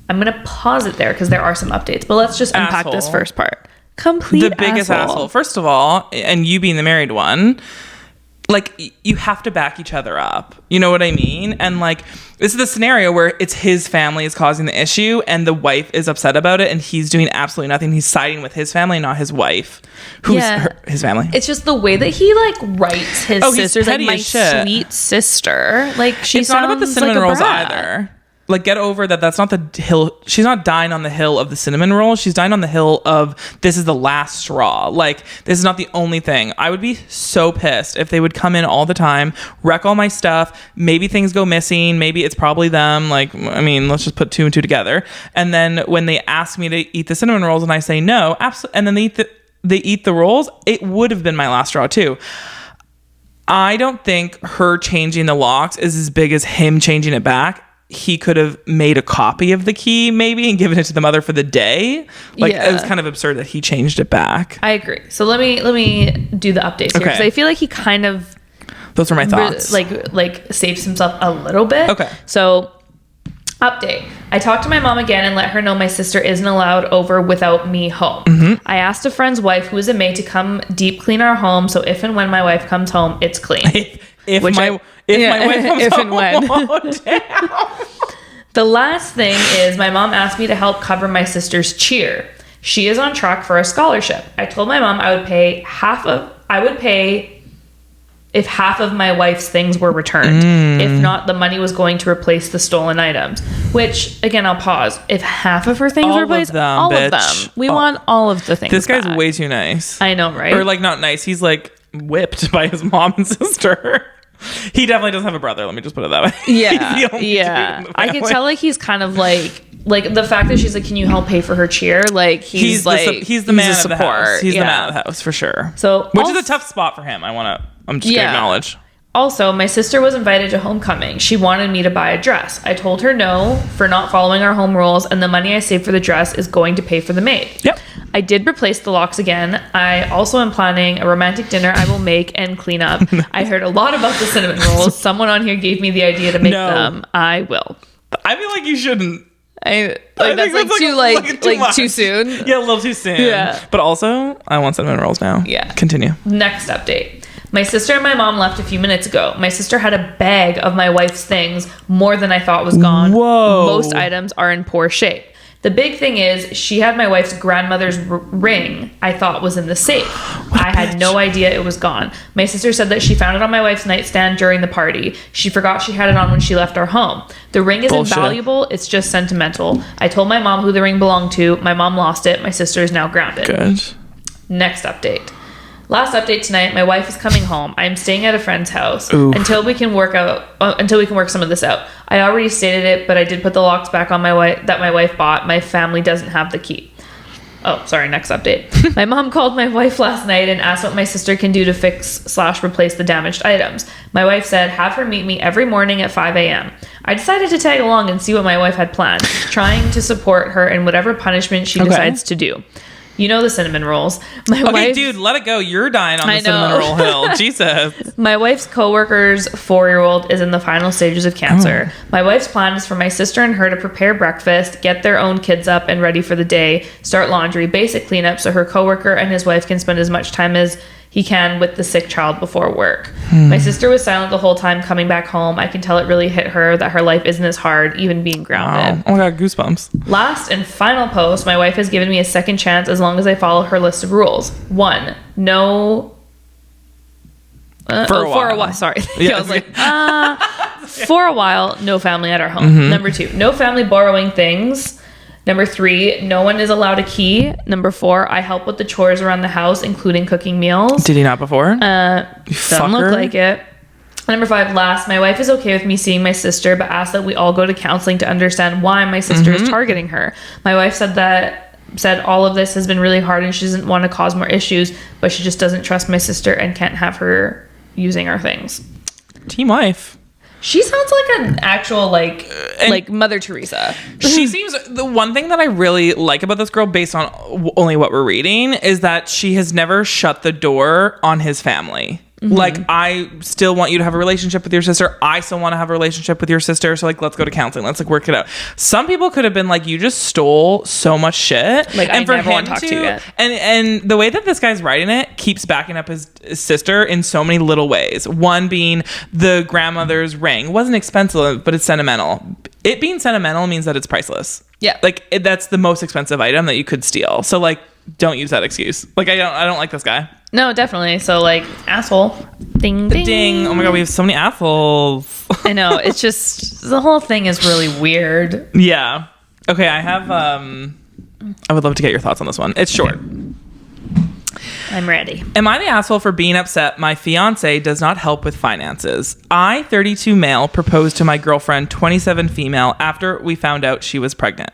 I'm going to pause it there because there are some updates, but let's just unpack this first part. Complete The biggest asshole. First of all, and you being the married one, like, you have to back each other up. You know what I mean? And like, this is the scenario where it's his family is causing the issue and the wife is upset about it and he's doing absolutely nothing. He's siding with his family, not his wife, who's his family. It's just the way that he like writes his sisters, like my sweet sister. Like, she it's not about the cinnamon like rolls either. Like, get over that. That's not the hill. She's not dying on the hill of the cinnamon roll. She's dying on the hill of this is the last straw. Like, this is not the only thing. I would be so pissed if they would come in all the time, wreck all my stuff. Maybe things go missing. Maybe it's probably them. Like, I mean, let's just put two and two together. And then when they ask me to eat the cinnamon rolls and I say no, absolutely, and then they eat the rolls, it would have been my last straw too. I don't think her changing the locks is as big as him changing it back. He could have made a copy of the key maybe and given it to the mother for the day. Like, it was kind of absurd that he changed it back. I agree. So let me do the updates here because I feel like he kind of those are my thoughts. Like saves himself a little bit. Okay. So update. I talked to my mom again and let her know my sister isn't allowed over without me home. I asked a friend's wife who is a maid to come deep clean our home so if and when my wife comes home, it's clean. If my wife comes home, when. The last thing is my mom asked me to help cover my sister's cheer. She is on track for a scholarship. I told my mom I would pay if half of my wife's things were returned. If not, the money was going to replace the stolen items. Which, again, I'll pause. If half of her things were replaced, all of them. We want all of the things. This guy's back. Way too nice. I know, right? Or like not nice. He's like whipped by his mom and sister. He definitely doesn't have a brother. Let me just put it that way. Yeah. I can tell like he's kind of like the fact that she's like, can you help pay for her cheer? Like he's the man of the house. He's the man of the house for sure. So which is a tough spot for him. I'm just gonna acknowledge. Also, my sister was invited to homecoming. She wanted me to buy a dress. I told her no for not following our home rules, and the money I saved for the dress is going to pay for the maid. Yep. I did replace the locks again. I also am planning a romantic dinner I will make and clean up. I heard a lot about the cinnamon rolls. Someone on here gave me the idea to make them. I will. I feel like you shouldn't. That's too soon. Yeah, a little too soon. Yeah. But also, I want cinnamon rolls now. Yeah. Continue. Next update. My sister and my mom left a few minutes ago. My sister had a bag of my wife's things, more than I thought was gone. Whoa. Most items are in poor shape. The big thing is she had my wife's grandmother's ring I thought was in the safe. I had no idea it was gone. My sister said that she found it on my wife's nightstand during the party. She forgot she had it on when she left our home. The ring isn't valuable. It's just sentimental. I told my mom who the ring belonged to. My mom lost it. My sister is now grounded. Good. Next update. Last update tonight. My wife is coming home. I'm staying at a friend's house until we can work some of this out. I already stated it, but I did put the locks back on my wife bought. My family doesn't have the key. Oh, sorry. Next update. My mom called my wife last night and asked what my sister can do to fix/replace the damaged items. My wife said, have her meet me every morning at 5 a.m. I decided to tag along and see what my wife had planned, trying to support her in whatever punishment she decides to do. You know the cinnamon rolls. Dude, let it go. You're dying on the cinnamon roll hill. Jesus. My wife's coworker's 4-year-old is in the final stages of cancer. My wife's plan is for my sister and her to prepare breakfast, get their own kids up and ready for the day, start laundry, basic cleanup so her coworker and his wife can spend as much time as he can with the sick child before work. My sister was silent the whole time coming back home. I can tell it really hit her that her life isn't as hard, even being grounded. Wow. Oh my God, goosebumps. Last and final post, my wife has given me a second chance as long as I follow her list of rules. 1, no... for a while. Sorry. Yeah, I was like, for a while, no family at our home. Number 2, no family borrowing things. Number 3, no one is allowed a key. Number 4, I help with the chores around the house, including cooking meals. Did he not before? Doesn't look like it. Number 5, last, my wife is okay with me seeing my sister, but asked that we all go to counseling to understand why my sister is targeting her. My wife said all of this has been really hard and she doesn't want to cause more issues, but she just doesn't trust my sister and can't have her using our things. Team wife. She sounds like an actual like Mother Teresa. She seems, the one thing that I really like about this girl based on only what we're reading is that she has never shut the door on his family. Like, I still want you to have a relationship with your sister. I still want to have a relationship with your sister. So like, let's go to counseling. Let's like work it out. Some people could have been like, you just stole so much shit. Like, and I never want to talk to you again. And the way that this guy's writing it keeps backing up his sister in so many little ways. One being the grandmother's ring. It wasn't expensive, but it's sentimental. It being sentimental means that it's priceless. Yeah. Like, that's the most expensive item that you could steal. So like, don't use that excuse. Like, I don't like this guy. No, definitely. So like, asshole. Ding, ding. Ding. Oh my God, we have so many assholes. I know. It's just, the whole thing is really weird. Yeah. Okay, I have, I would love to get your thoughts on this one. It's short. I'm ready. Am I the asshole for being upset my fiance does not help with finances? I, 32 male, proposed to my girlfriend, 27 female, after we found out she was pregnant.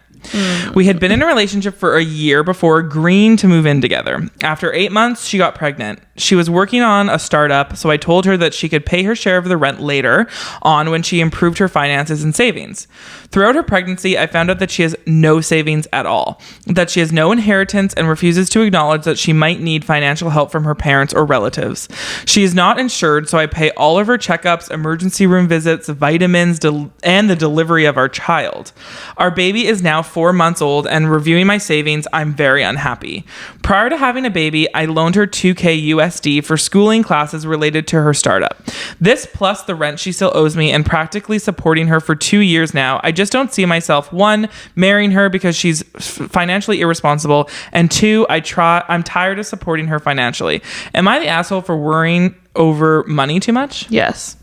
We had been in a relationship for a year before agreeing to move in together. After 8 months, she got pregnant. She was working on a startup, so I told her that she could pay her share of the rent later on when she improved her finances and savings. Throughout her pregnancy, I found out that she has no savings at all, that she has no inheritance and refuses to acknowledge that she might need financial help from her parents or relatives. She is not insured, so I pay all of her checkups, emergency room visits, vitamins, and the delivery of our child. Our baby is now 4 months old, and reviewing my savings, I'm very unhappy. Prior to having a baby, I loaned her $2,000 USD for schooling classes related to her startup. This plus the rent she still owes me and practically supporting her for 2 years now. I just don't see myself, 1, marrying her because she's financially irresponsible, and 2, I'm tired of supporting her financially. Am I the asshole for worrying over money too much? Yes.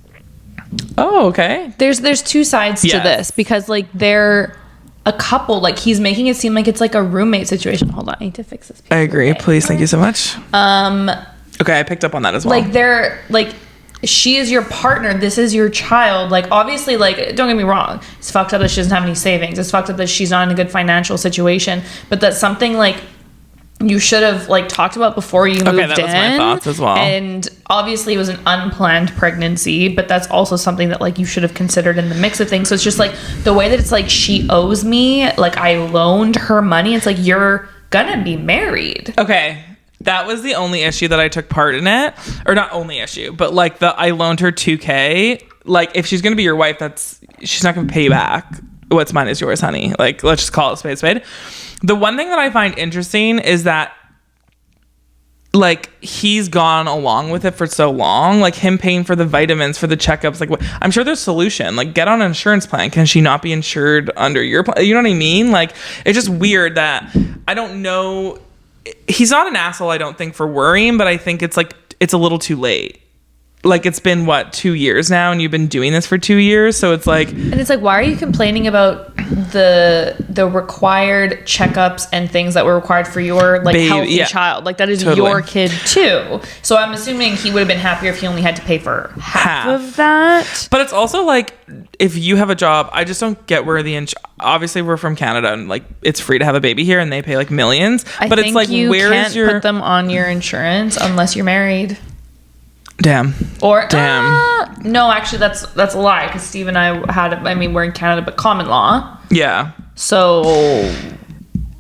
Oh, okay. There's two sides to this, because like they're a couple, like he's making it seem like it's like a roommate situation. Hold on, I need to fix this. I agree. Please. Thank you so much. Okay, I picked up on that as well. Like they're like, she is your partner. This is your child. Like, obviously, like, don't get me wrong. It's fucked up that she doesn't have any savings. It's fucked up that she's not in a good financial situation. But that's something like you should have like talked about before you moved in. Okay, that was my thoughts as well. And obviously it was an unplanned pregnancy, but that's also something that like you should have considered in the mix of things. So it's just like the way that it's like she owes me, like I loaned her money. It's like, you're gonna be married. Okay. That was the only issue that I took part in it. Or not only issue, but like I loaned her $2,000. Like, if she's gonna be your wife, she's not gonna pay you back. What's mine is yours, honey. Like, let's just call it a spade. The one thing that I find interesting is that like he's gone along with it for so long, like him paying for the vitamins, for the checkups. Like, I'm sure there's a solution. Like, get on an insurance plan. Can she not be insured under your plan? You know what I mean? Like, it's just weird that I don't know. He's not an asshole, I don't think, for worrying, but I think it's like it's a little too late. Like, it's been 2 years now, and you've been doing this for 2 years, so it's like, and it's like, why are you complaining about the required checkups and things that were required for your like healthy child. Like that is your kid too. So I'm assuming he would have been happier if he only had to pay for half of that. But it's also like, if you have a job, I just don't get where obviously we're from Canada and like it's free to have a baby here and they pay like millions. But it's like, you where can't is your put them on your insurance unless you're married. Damn. No, actually that's a lie, because Steve and we're in Canada, but common law. Yeah. So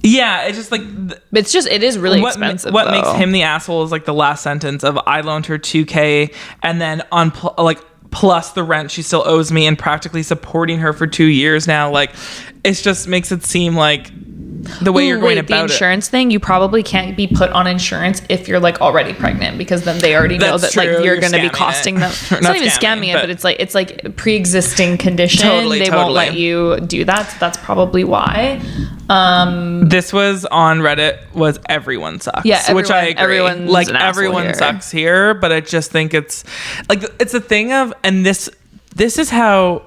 yeah, it's just like it is really expensive. What makes him the asshole is like the last sentence of, I loaned her $2,000 and then on plus the rent she still owes me, and practically supporting her for 2 years now. Like, it just makes it seem like the way you're going about the insurance thing, you probably can't be put on insurance if you're like already pregnant, because then they already know that like you're going to be costing them. It's not even scamming it, but it's like pre-existing condition. They won't let you do that. So that's probably why. This was on Reddit, was everyone sucks. Yeah, which I agree. Everyone sucks here, but I just think it's like, it's a thing of, and this is how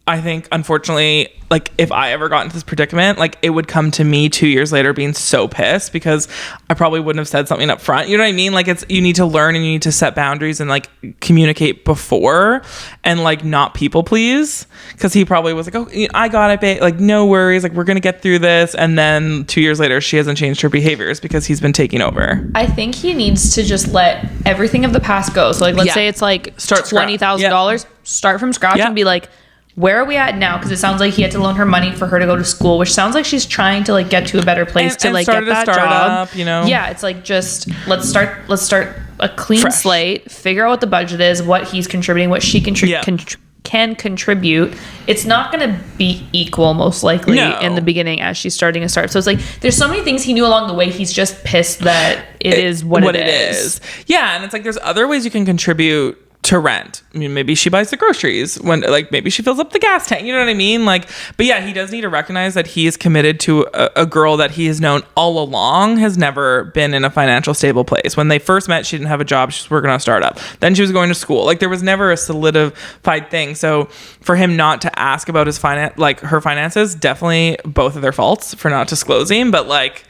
I think, unfortunately, like if I ever got into this predicament, like it would come to me 2 years later being so pissed because I probably wouldn't have said something up front. You know what I mean? Like, you need to learn and you need to set boundaries and like communicate before, and like not people please. Because he probably was like, oh, I got it, babe. Like, no worries. Like, we're going to get through this. And then 2 years later, she hasn't changed her behaviors because he's been taking over. I think he needs to just let everything of the past go. So like, let's say it's like $20,000. Start from scratch and be like, where are we at now? Because it sounds like he had to loan her money for her to go to school, which sounds like she's trying to like get to a better place to like get that job. You know? Yeah, it's like, just let's start a clean slate, figure out what the budget is, what he's contributing, what she can contribute. It's not going to be equal, most likely, in the beginning as she's starting a start. So it's like, there's so many things he knew along the way. He's just pissed that it is what it is. Yeah, and it's like, there's other ways you can contribute to rent. I mean, maybe she buys the groceries when, like, maybe she fills up the gas tank. You know what I mean? Like, but yeah, he does need to recognize that he is committed to a girl that he has known all along has never been in a financial stable place. When they first met, she didn't have a job. She was working on a startup. Then she was going to school. Like, there was never a solidified thing. So for him not to ask about his her finances, definitely both of their faults for not disclosing. But like,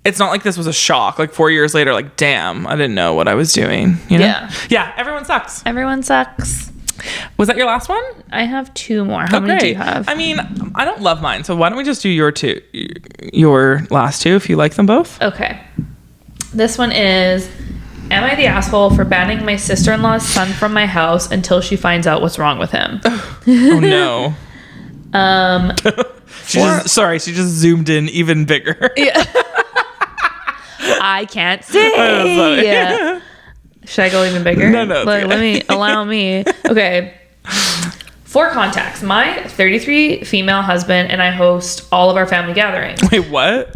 it's not like this was a shock. Like 4 years later, like, damn, I didn't know what I was doing. You know? Yeah. Everyone sucks. Everyone sucks. Was that your last one? I have two more. How many do you have? I mean, I don't love mine. So why don't we just do your last two, if you like them both? Okay. This one is, am I the asshole for banning my sister-in-law's son from my house until she finds out what's wrong with him? Oh no. She just zoomed in even bigger. Yeah. I can't see. Yeah. Should I go even bigger? No. Allow me. Okay. For context, my 33 female husband and I host all of our family gatherings. Wait, what?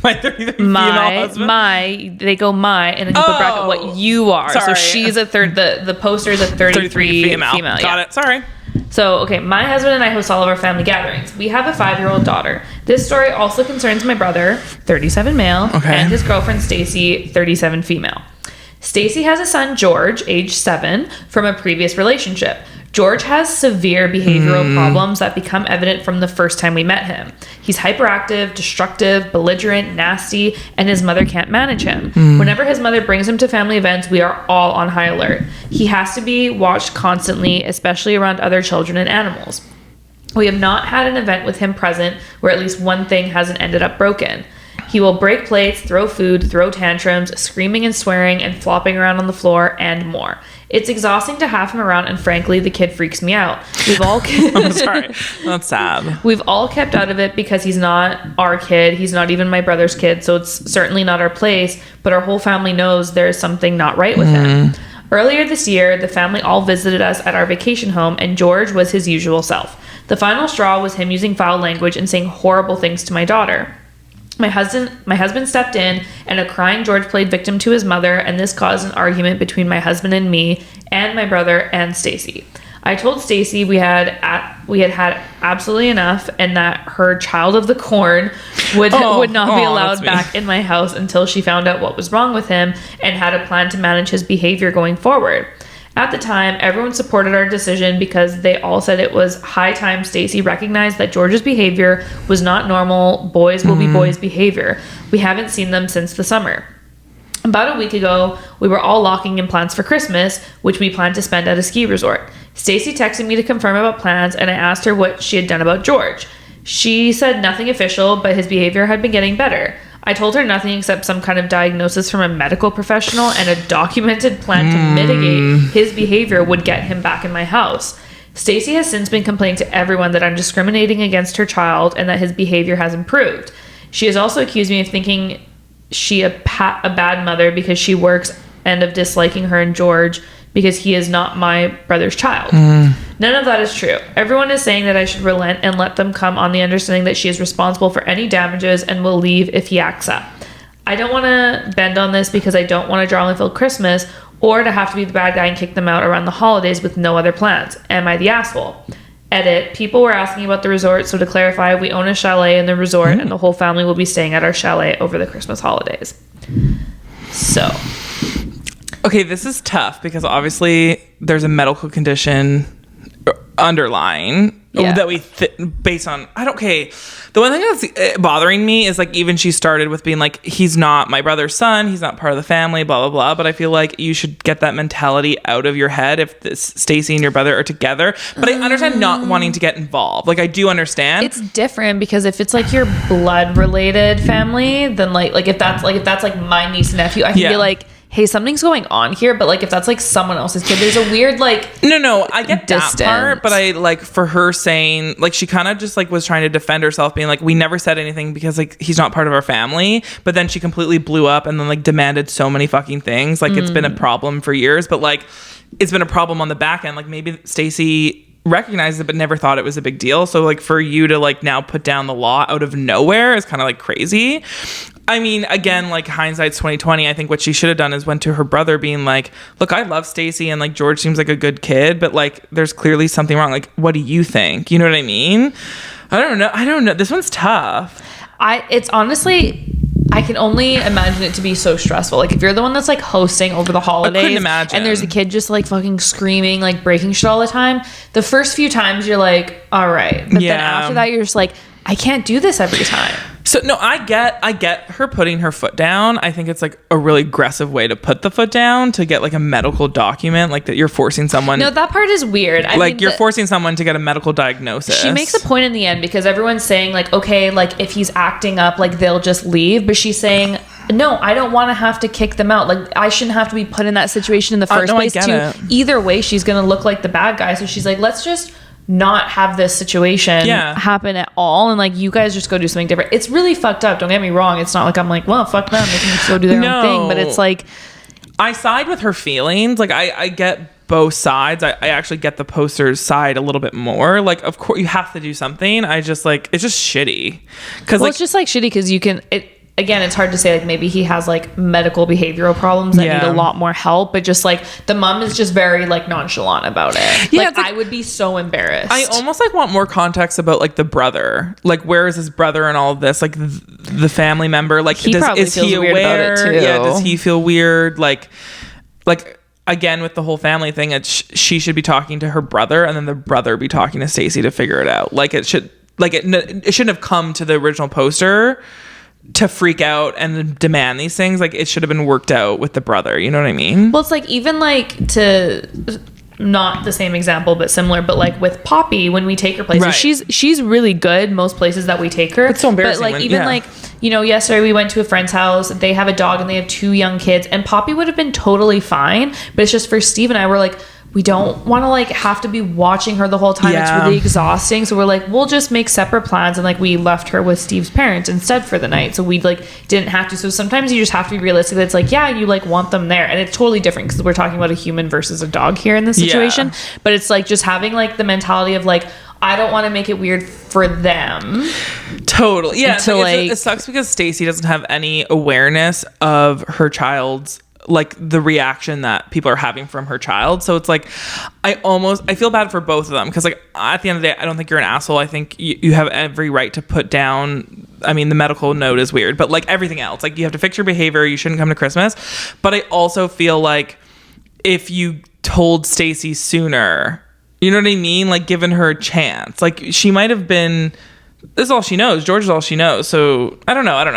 My 33 female husband? They go my, and then you put bracket what you are. Sorry. So she's a third, the poster is a 33 female. Got it. Sorry. So, okay, my husband and I host all of our family gatherings. We have a 5-year-old daughter. This story also concerns my brother, 37 male, and his girlfriend, Stacy, 37 female. Stacy has a son, George, age 7, from a previous relationship. George has severe behavioral problems that become evident from the first time we met him. He's hyperactive, destructive, belligerent, nasty, and his mother can't manage him. Whenever his mother brings him to family events, we are all on high alert. He has to be watched constantly, especially around other children and animals. We have not had an event with him present where at least one thing hasn't ended up broken. He will break plates, throw food, throw tantrums, screaming and swearing and flopping around on the floor, and more. It's exhausting to have him around, and frankly, the kid freaks me out. We've all I'm sorry. That's sad. We've all kept out of it because he's not our kid. He's not even my brother's kid, so it's certainly not our place, but our whole family knows there's something not right with him. Earlier this year, the family all visited us at our vacation home, and George was his usual self. The final straw was him using foul language and saying horrible things to my daughter. My husband stepped in, and a crying George played victim to his mother, and this caused an argument between my husband and me, and my brother and Stacy. I told Stacy we had had absolutely enough, and that her child of the corn would not be allowed back in my house until she found out what was wrong with him and had a plan to manage his behavior going forward. At the time, everyone supported our decision because they all said it was high time Stacy recognized that George's behavior was not normal boys will be boys behavior. We haven't seen them since the summer. About a week ago, we were all locking in plans for Christmas, which we planned to spend at a ski resort. Stacy texted me to confirm about plans, and I asked her what she had done about George. She said nothing official, but his behavior had been getting better. I told her nothing except some kind of diagnosis from a medical professional and a documented plan to mitigate his behavior would get him back in my house. Stacy has since been complaining to everyone that I'm discriminating against her child and that his behavior has improved. She has also accused me of thinking she a bad mother because she works and of disliking her and George because he is not my brother's child. None of that is true. Everyone is saying that I should relent and let them come on the understanding that she is responsible for any damages and will leave if he acts up. I don't want to bend on this because I don't want a drama-filled Christmas or to have to be the bad guy and kick them out around the holidays with no other plans. Am I the asshole? Edit. People were asking about the resort, so to clarify, we own a chalet in the resort and the whole family will be staying at our chalet over the Christmas holidays. So... Okay, this is tough because obviously there's a medical condition underlying that we based on. The one thing that's bothering me is like even she started with being like, he's not my brother's son, he's not part of the family, blah blah blah. But I feel like you should get that mentality out of your head if Stacy and your brother are together. But I understand not wanting to get involved. Like I do understand. It's different because if it's like your blood related family, then like if that's like my niece and nephew, I can be like, hey, something's going on here. But like if that's like someone else's kid, there's a weird like no I get distance. That part, but I like for her saying like she kind of just like was trying to defend herself being like, we never said anything because like he's not part of our family. But then she completely blew up and then like demanded so many fucking things. Like it's been a problem for years, but like it's been a problem on the back end. Like maybe Stacy recognized it but never thought it was a big deal. So like for you to like now put down the law out of nowhere is kind of like crazy. I mean, again, like hindsight's 2020. I think what she should have done is went to her brother being like, look, I love Stacy and like George seems like a good kid, but like there's clearly something wrong. Like, what do you think? You know what I mean? I don't know. This one's tough. It's honestly, I can only imagine it to be so stressful. Like if you're the one that's like hosting over the holidays, I couldn't imagine. And there's a kid just like fucking screaming, like breaking shit all the time. The first few times you're like, all right. But then after that, you're just like, I can't do this every time. So no, I get her putting her foot down. I think it's like a really aggressive way to put the foot down to get like a medical document, like that you're forcing someone. No, that part is weird. I mean, you're forcing someone to get a medical diagnosis. She makes a point in the end because everyone's saying like, okay, like if he's acting up, like they'll just leave. But she's saying, no, I don't want to have to kick them out. Like I shouldn't have to be put in that situation in the first place. Either way, she's going to look like the bad guy. So she's like, let's just not have this situation happen at all, and like you guys just go do something different. It's really fucked up, don't get me wrong. It's not like I'm like, well, fuck them, they can just go do their own thing. But it's like I side with her feelings. Like I get both sides. I actually get the poster's side a little bit more. Like of course you have to do something. I just like it's just shitty because it's just like shitty because you can again, it's hard to say, like, maybe he has, like, medical behavioral problems that need a lot more help, but just, like, the mom is just very, like, nonchalant about it. Yeah, like, I would be so embarrassed. I almost, like, want more context about, like, the brother. Like, where is his brother and all of this? Like, the family member. Like, is he aware? About it too. Yeah, does he feel weird? Like, again, with the whole family thing, she should be talking to her brother, and then the brother be talking to Stacy to figure it out. Like, it shouldn't have come to the original poster to freak out and demand these things. Like it should have been worked out with the brother, you know what I mean? Well, it's like even like to not the same example but similar, but like with Poppy when we take her places, right. she's really good most places that we take her. It's so embarrassing. But like like, you know, yesterday we went to a friend's house, they have a dog and they have 2 young kids, and Poppy would have been totally fine, but it's just for Steve and I, we're like, we don't want to like have to be watching her the whole time. It's really exhausting. So we're like, we'll just make separate plans. And like we left her with Steve's parents instead for the night. So we like didn't have to. So sometimes you just have to be realistic. It's like, yeah, you like want them there. And it's totally different because we're talking about a human versus a dog here in this situation. Yeah. But it's like just having like the mentality of like, I don't want to make it weird for them. Totally. Yeah. It sucks because Stacy doesn't have any awareness of her child's like the reaction that people are having from her child. So it's like I feel bad for both of them because like at the end of the day, I don't think you're an asshole. I think you have every right to put down, I mean, the medical note is weird, but like everything else, like you have to fix your behavior, you shouldn't come to Christmas. But I also feel like if you told Stacy sooner. You know what I mean? Like, given her a chance. Like, she might have been... This is all she knows. George is all she knows. So, I don't know. I don't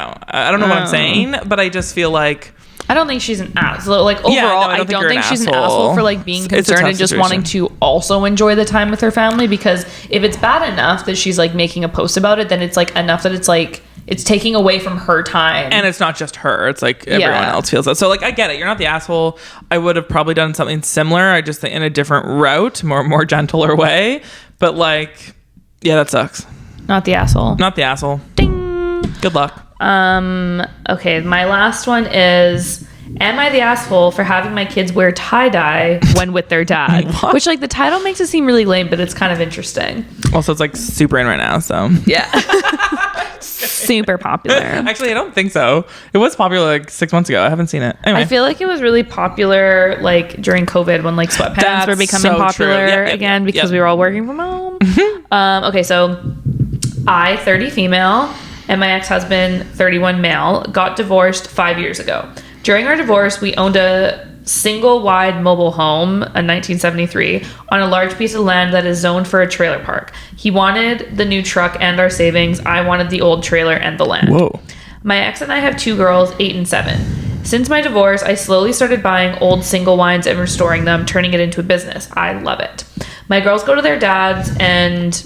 know what I'm saying, but I just feel like... I don't think she's an asshole. Like, overall, I don't think she's an asshole for, like, being concerned and just wanting to also enjoy the time with her family, because if it's bad enough that she's, like, making a post about it, then it's, like, enough that it's, like, it's taking away from her time. And it's not just her. It's, like, everyone else feels that. So, like, I get it. You're not the asshole. I would have probably done something similar. I just think in a different route, more gentler way. But, like, yeah, that sucks. Not the asshole. Not the asshole. Ding. Good luck. Okay, my last one is, am I the asshole for having my kids wear tie-dye when with their dad? Which, like, the title makes it seem really lame, but it's kind of interesting. Also, it's, like, super in right now, so. Yeah. Super popular. Actually, I don't think so. It was popular, like, 6 months ago. I haven't seen it. Anyway. I feel like it was really popular, like, during COVID when, like, sweatpants were becoming popular again because we were all working from home. Okay, so I, 30 female, and my ex-husband, 31 male, got divorced 5 years ago. During our divorce, we owned a single-wide mobile home in 1973 on a large piece of land that is zoned for a trailer park. He wanted the new truck and our savings. I wanted the old trailer and the land. Whoa. My ex and I have 2 girls, 8 and 7. Since my divorce, I slowly started buying old single wines and restoring them, turning it into a business. I love it. My girls go to their dad's and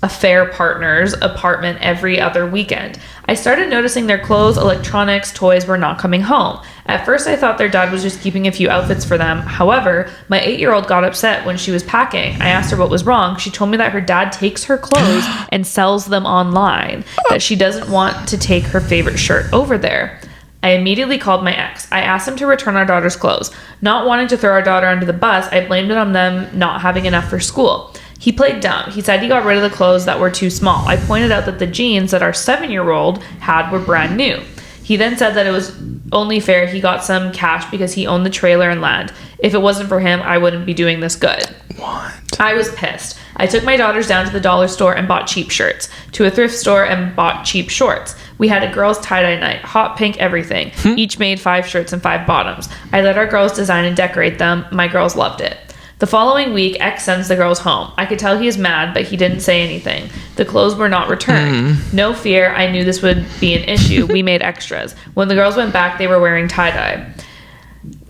affair partner's apartment every other weekend. I started noticing their clothes, electronics, toys were not coming home. At first, I thought their dad was just keeping a few outfits for them. However, my 8-year-old got upset when she was packing. I asked her what was wrong. She told me that her dad takes her clothes and sells them online, that she doesn't want to take her favorite shirt over there. I immediately called my ex. I asked him to return our daughter's clothes. Not wanting to throw our daughter under the bus, I blamed it on them not having enough for school. He played dumb. He said he got rid of the clothes that were too small. I pointed out that the jeans that our 7-year-old had were brand new. He then said that it was only fair he got some cash because he owned the trailer and land. If it wasn't for him, I wouldn't be doing this good. What? I was pissed. I took my daughters down to the dollar store and bought cheap shirts, to a thrift store and bought cheap shorts. We had a girls' tie-dye night, hot pink everything. Each made 5 shirts and 5 bottoms. I let our girls design and decorate them. My girls loved it. The following week, X sends the girls home. I could tell he is mad, but he didn't say anything. The clothes were not returned. No fear, I knew this would be an issue. We made extras. When the girls went back, they were wearing tie-dye.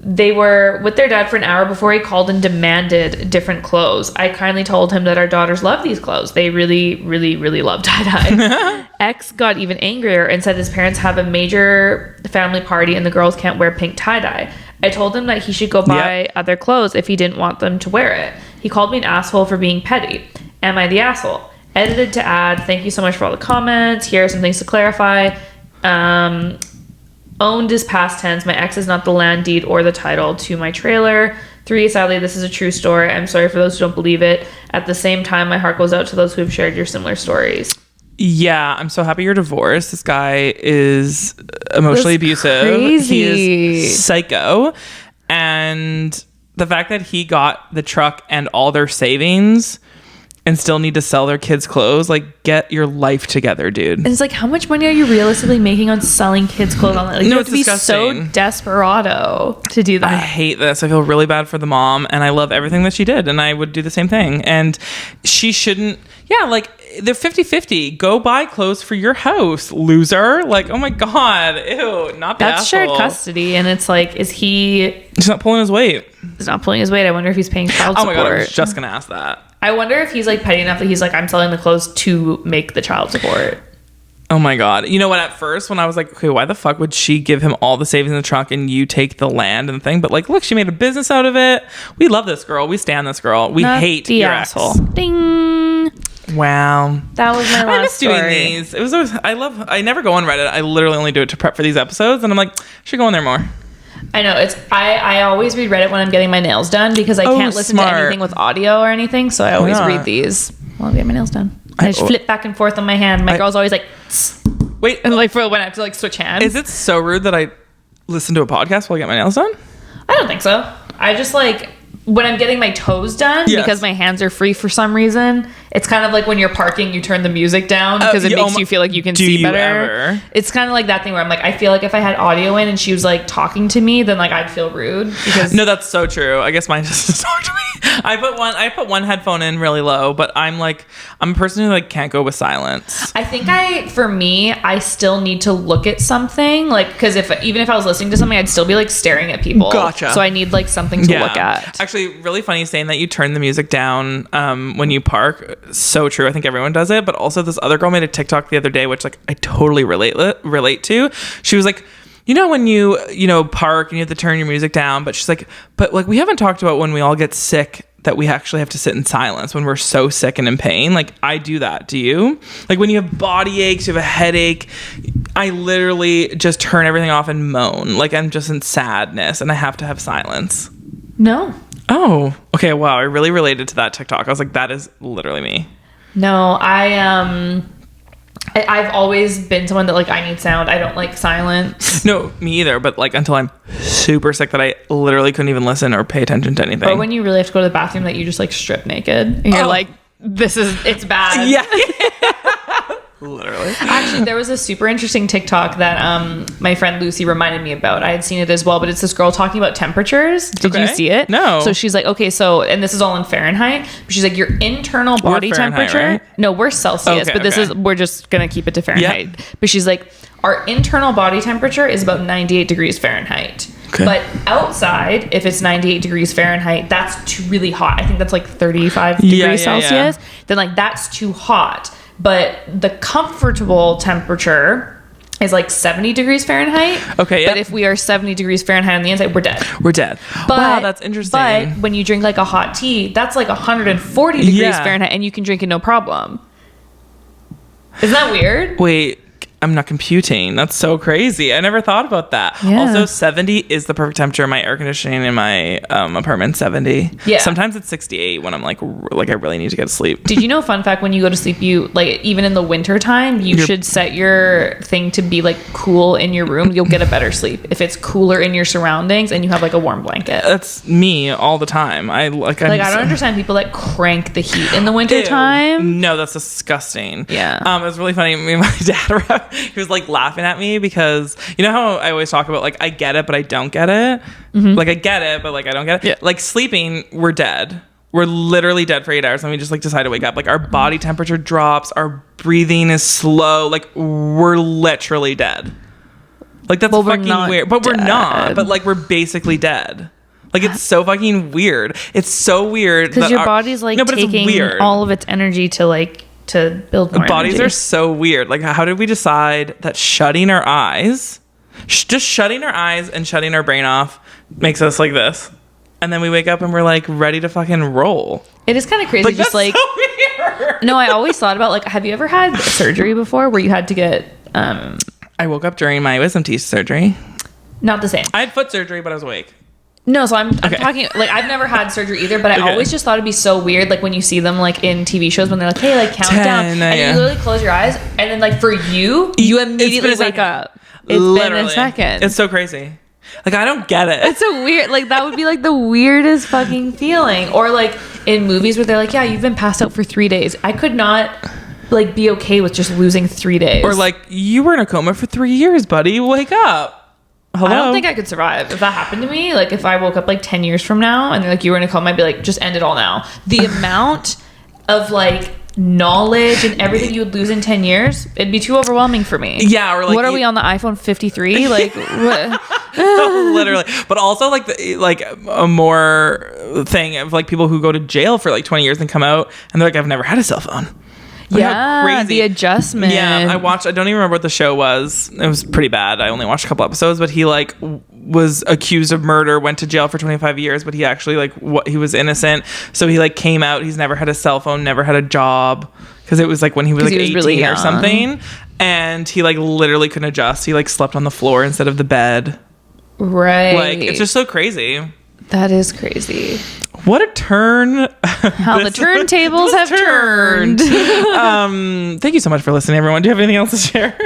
They were with their dad for an hour before he called and demanded different clothes. I kindly told him that our daughters love these clothes. They really, really, really love tie-dye. X got even angrier and said his parents have a major family party and the girls can't wear pink tie-dye. I told him that he should go buy other clothes if he didn't want them to wear it. He called me an asshole for being petty. Am I the asshole? Edited to add, thank you so much for all the comments. Here are some things to clarify. Owned is past tense. My ex is not the land deed or the title to my trailer. 3, sadly, this is a true story. I'm sorry for those who don't believe it. At the same time, my heart goes out to those who have shared your similar stories. Yeah, I'm so happy you're divorced. This guy is emotionally abusive. Crazy. He is psycho. And the fact that he got the truck and all their savings and still need to sell their kids' clothes, like, get your life together, dude. And it's like, how much money are you realistically making on selling kids' clothes online? Like, you have to be so desperado to do that. I hate this. I feel really bad for the mom, and I love everything that she did, and I would do the same thing. And she shouldn't, like, they're 50-50. Go buy clothes for your house, loser. Like, oh my God. Ew, not the That's asshole. shared custody, and it's like, is he... He's not pulling his weight. He's not pulling his weight. I wonder if he's paying child support. Oh my God, I was just going to ask that. I wonder if he's like petty enough that he's like, I'm selling the clothes to make the child support. Oh my God. You know what? At first, when I was like, okay, why the fuck would she give him all the savings in the trunk and you take the land and the thing? But like, look, she made a business out of it. We love this girl. We stand this girl. We hate the your asshole. ex. Ding. Wow. That was my last I miss doing story. these. It was always, I never go on Reddit. I literally only do it to prep for these episodes. And I'm like, should go on there more. I know. I always read Reddit when I'm getting my nails done because I can't listen to anything with audio or anything. So I always read these while I get my nails done. I just flip back and forth on my hand. My girl's always like, tss. Wait. And like for when I have to like switch hands. Is it so rude that I listen to a podcast while I get my nails done? I don't think so. I just like when I'm getting my toes done because my hands are free for some reason It's kind of like when you're parking, you turn the music down because it makes you feel like you can see better. Ever? It's kind of like that thing where I'm like, I feel like if I had audio in and she was like talking to me, then like I'd feel rude. Because no, that's so true. I guess mine just talk to me. I put one headphone in really low, but I'm a person who like can't go with silence. I think for me, I still need to look at something, like, because even if I was listening to something, I'd still be like staring at people. Gotcha. So I need like something to look at. Actually, really funny saying that you turn the music down when you park. So true. I think everyone does it. But also, this other girl made a TikTok the other day, which like I totally relate to. She was like, you know, when you park and you have to turn your music down, but she's like, but like we haven't talked about when we all get sick that we actually have to sit in silence when we're so sick and in pain. Like I do that. Do you? Like when you have body aches, you have a headache, I literally just turn everything off and moan. Like I'm just in sadness and I have to have silence. No. Oh, okay. Wow. I really related to that TikTok. I was like, that is literally me. No, I've always been someone that like I need sound. I don't like silence. No, me either. But like until I'm super sick that I literally couldn't even listen or pay attention to anything. Or when you really have to go to the bathroom that you just like strip naked and you're like, it's bad. Yeah. Literally. Actually, there was a super interesting TikTok that my friend Lucy reminded me about. I had seen it as well, but it's this girl talking about temperatures. Did you see it? No. So she's like, okay, so, and this is all in Fahrenheit, but she's like, your internal body Fahrenheit, temperature. right? No, we're Celsius, but we're just going to keep it to Fahrenheit. Yep. But she's like, our internal body temperature is about 98 degrees Fahrenheit. Okay. But outside, if it's 98 degrees Fahrenheit, that's too really hot. I think that's like 35 degrees Celsius. Yeah. Then like, that's too hot. But the comfortable temperature is like 70 degrees Fahrenheit. Okay, But if we are 70 degrees Fahrenheit on the inside, we're dead. We're dead. Wow, that's interesting. But when you drink like a hot tea, that's like 140 degrees Fahrenheit and you can drink it no problem. Isn't that weird? Wait, I'm not computing. That's so crazy. I never thought about that. Yeah. Also, 70 is the perfect temperature. My air conditioning in my apartment, 70. Yeah. Sometimes it's 68 when I'm like I really need to get to sleep. Did you know, fun fact, when you go to sleep, you like, even in the winter time, you should set your thing to be like cool in your room. You'll get a better sleep if it's cooler in your surroundings and you have like a warm blanket. That's me all the time. I don't understand people that crank the heat in the winter time. No, that's disgusting. Yeah. It was really funny. Me and my dad were he was like laughing at me because you know how I always talk about like I get it but I don't get it. Mm-hmm. Like I get it but like I don't get it. Yeah. Like sleeping, we're dead. We're literally dead for 8 hours and we just like decide to wake up. Like our body temperature drops, our breathing is slow. Like we're literally dead. Like that's fucking weird. But we're not. But like we're basically dead. Like it's so fucking weird. It's so weird because your body's like taking all of its energy to build more bodies energy. Are so weird. Like how did we decide that shutting our eyes and shutting our brain off makes us like this, and then we wake up and we're like ready to fucking roll? It is kind of crazy. Like, just like so weird. No, I always thought about like, have you ever had surgery before where you had to get I woke up during my wisdom teeth surgery. Not the same. I had foot surgery but I was awake. No, so I'm talking, like, I've never had surgery either, but I always just thought it'd be so weird, like, when you see them, like, in TV shows when they're like, hey, like, count down, and you literally close your eyes, and then, like, for you immediately wake up. It's literally been a second. It's so crazy. Like, I don't get it. It's so weird. Like, that would be, like, the weirdest fucking feeling. Or, like, in movies where they're like, yeah, you've been passed out for 3 days. I could not, like, be okay with just losing 3 days. Or, like, you were in a coma for 3 years, buddy. Wake up. Hello? I don't think I could survive if that happened to me. Like if I woke up like 10 years from now and they're like, you were in a coma, I'd be like, just end it all now. The amount of like knowledge and everything you would lose in 10 years, it'd be too overwhelming for me. Yeah. Or like, what are we on the iPhone 53? Like what? No, literally. But also like a more thing of like people who go to jail for like 20 years and come out and they're like, I've never had a cell phone. Like yeah, the adjustment. Yeah, I don't even remember what the show was. It was pretty bad. I only watched a couple episodes, but he like was accused of murder, went to jail for 25 years, but he actually like he was innocent. So he like came out. He's never had a cell phone, never had a job because it was like when he was like 18 really or something. And he like literally couldn't adjust. He like slept on the floor instead of the bed. Right. Like it's just so crazy. That is crazy. What a turn. How the turntables have turned. Thank you so much for listening, everyone. Do you have anything else to share?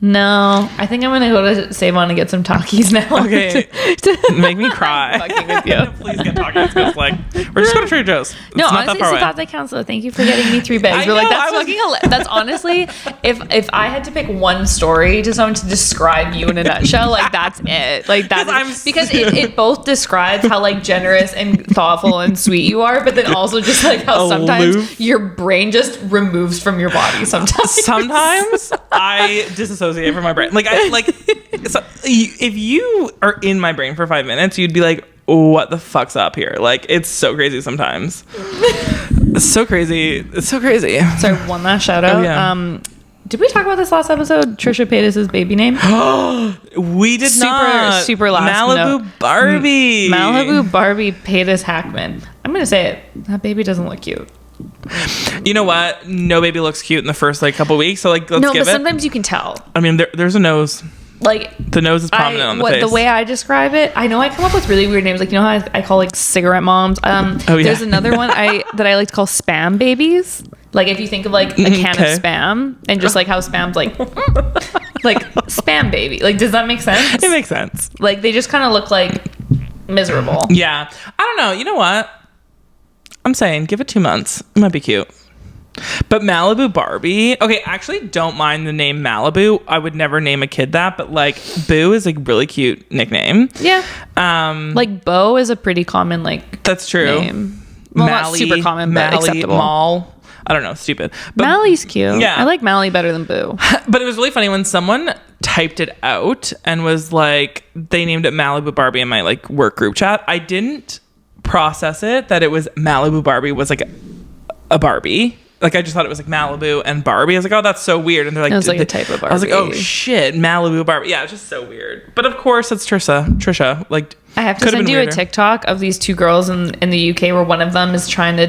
No, I think I'm gonna go to Save On and get some Takis now. Okay, make me cry. Fucking with you. Please get Takis because like we're just going to Trader Joe's. It's No, not honestly, that far it's away. the council. Thank you for getting me 3 bags. I We're like, know, that's fucking hilarious. That's honestly, if I had to pick one story to someone to describe you in a nutshell, like that's it. Like that's because it both describes how like generous and thoughtful and sweet you are, but then also just like how sometimes Aloof. your brain just removes from your body. Sometimes I disassociate from my brain. Like so if you are in my brain for 5 minutes, you'd be like, what the fuck's up here? Like, it's so crazy sometimes. It's so crazy. It's so crazy. Sorry, one last shout out. Oh, yeah. Did we talk about this last episode? Trisha Paytas' baby name. We did not. Super last Malibu note. Barbie. Malibu Barbie Paytas Hackman. I'm gonna say it. That baby doesn't look cute. You know what? No baby looks cute in the first like couple weeks. So like, let's No, give but it. sometimes you can tell. I mean, there's a nose. Like The nose is prominent on the face. The way I describe it, I know I come up with really weird names. Like, you know how I call like cigarette moms. Yeah. There's another one that I like to call spam babies. Like if you think of like a can of spam and just like how spam's like like spam baby. Like, does that make sense? It makes sense. Like they just kind of look like miserable. Yeah. I don't know. You know what? I'm saying give it 2 months. It might be cute. But Malibu Barbie, okay, I actually don't mind the name Malibu. I would never name a kid that, but like Boo is a really cute nickname. Yeah. Like Bo is a pretty common like That's true. name. Well, not super common, but acceptable. Mall. I don't know, stupid. But Mally's cute. Yeah. I like Mally better than Boo. But it was really funny when someone typed it out and was like, they named it Malibu Barbie in my like work group chat. I didn't process it that it was Malibu Barbie was like a Barbie. Like I just thought it was like Malibu and Barbie. I was like, oh, that's so weird. And they're like, it was like a type of Barbie. I was like, oh shit, Malibu Barbie. Yeah, it's just so weird. But of course, it's Trisha. Like, I have to send you a TikTok of these 2 girls in the UK where one of them is trying to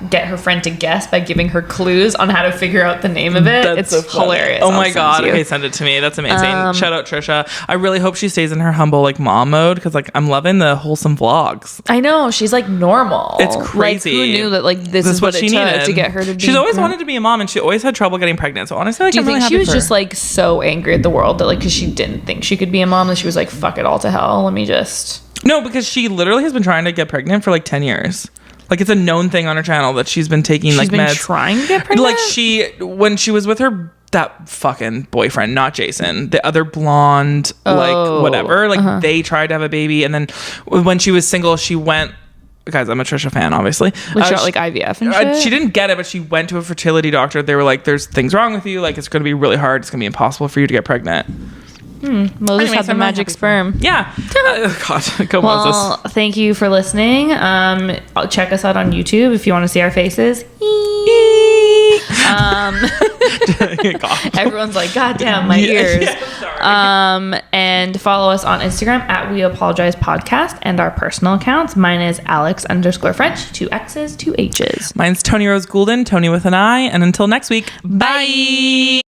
get her friend to guess by giving her clues on how to figure out the name of it. That's it's so hilarious. Oh my god. Okay, send it to me. That's amazing. Shout out Trisha. I really hope she stays in her humble like mom mode because like I'm loving the wholesome vlogs. I know, she's like normal. It's crazy. Like, who knew that like this is what she needed to get her to be. She's always wanted to be a mom and she always had trouble getting pregnant. So honestly, like, do you I'm think really she happy was for just her. like so angry at the world that like because she didn't think she could be a mom that she was like, fuck it all to hell, let me just... No, because she literally has been trying to get pregnant for like 10 years. Like it's a known thing on her channel that she's been taking like meds. Trying to get pregnant? Like when she was with that fucking boyfriend, not Jason, the other blonde, like whatever, like they tried to have a baby. And then when she was single, she went, guys, I'm a Trisha fan, obviously. Like, she got like IVF and shit? She didn't get it, but she went to a fertility doctor. They were like, there's things wrong with you. Like it's going to be really hard. It's going to be impossible for you to get pregnant. Moses had the magic sperm. Yeah. God, go Well, Moses. thank you for listening. Check us out on YouTube if you want to see our faces. Everyone's like, God damn, my ears. Yeah, sorry. And follow us on Instagram at weapologizepodcast and our personal accounts. Mine is Alex_French, 2 X's, 2 H's. Mine's Tony Rose Goulden, Tony with an I. And until next week, bye.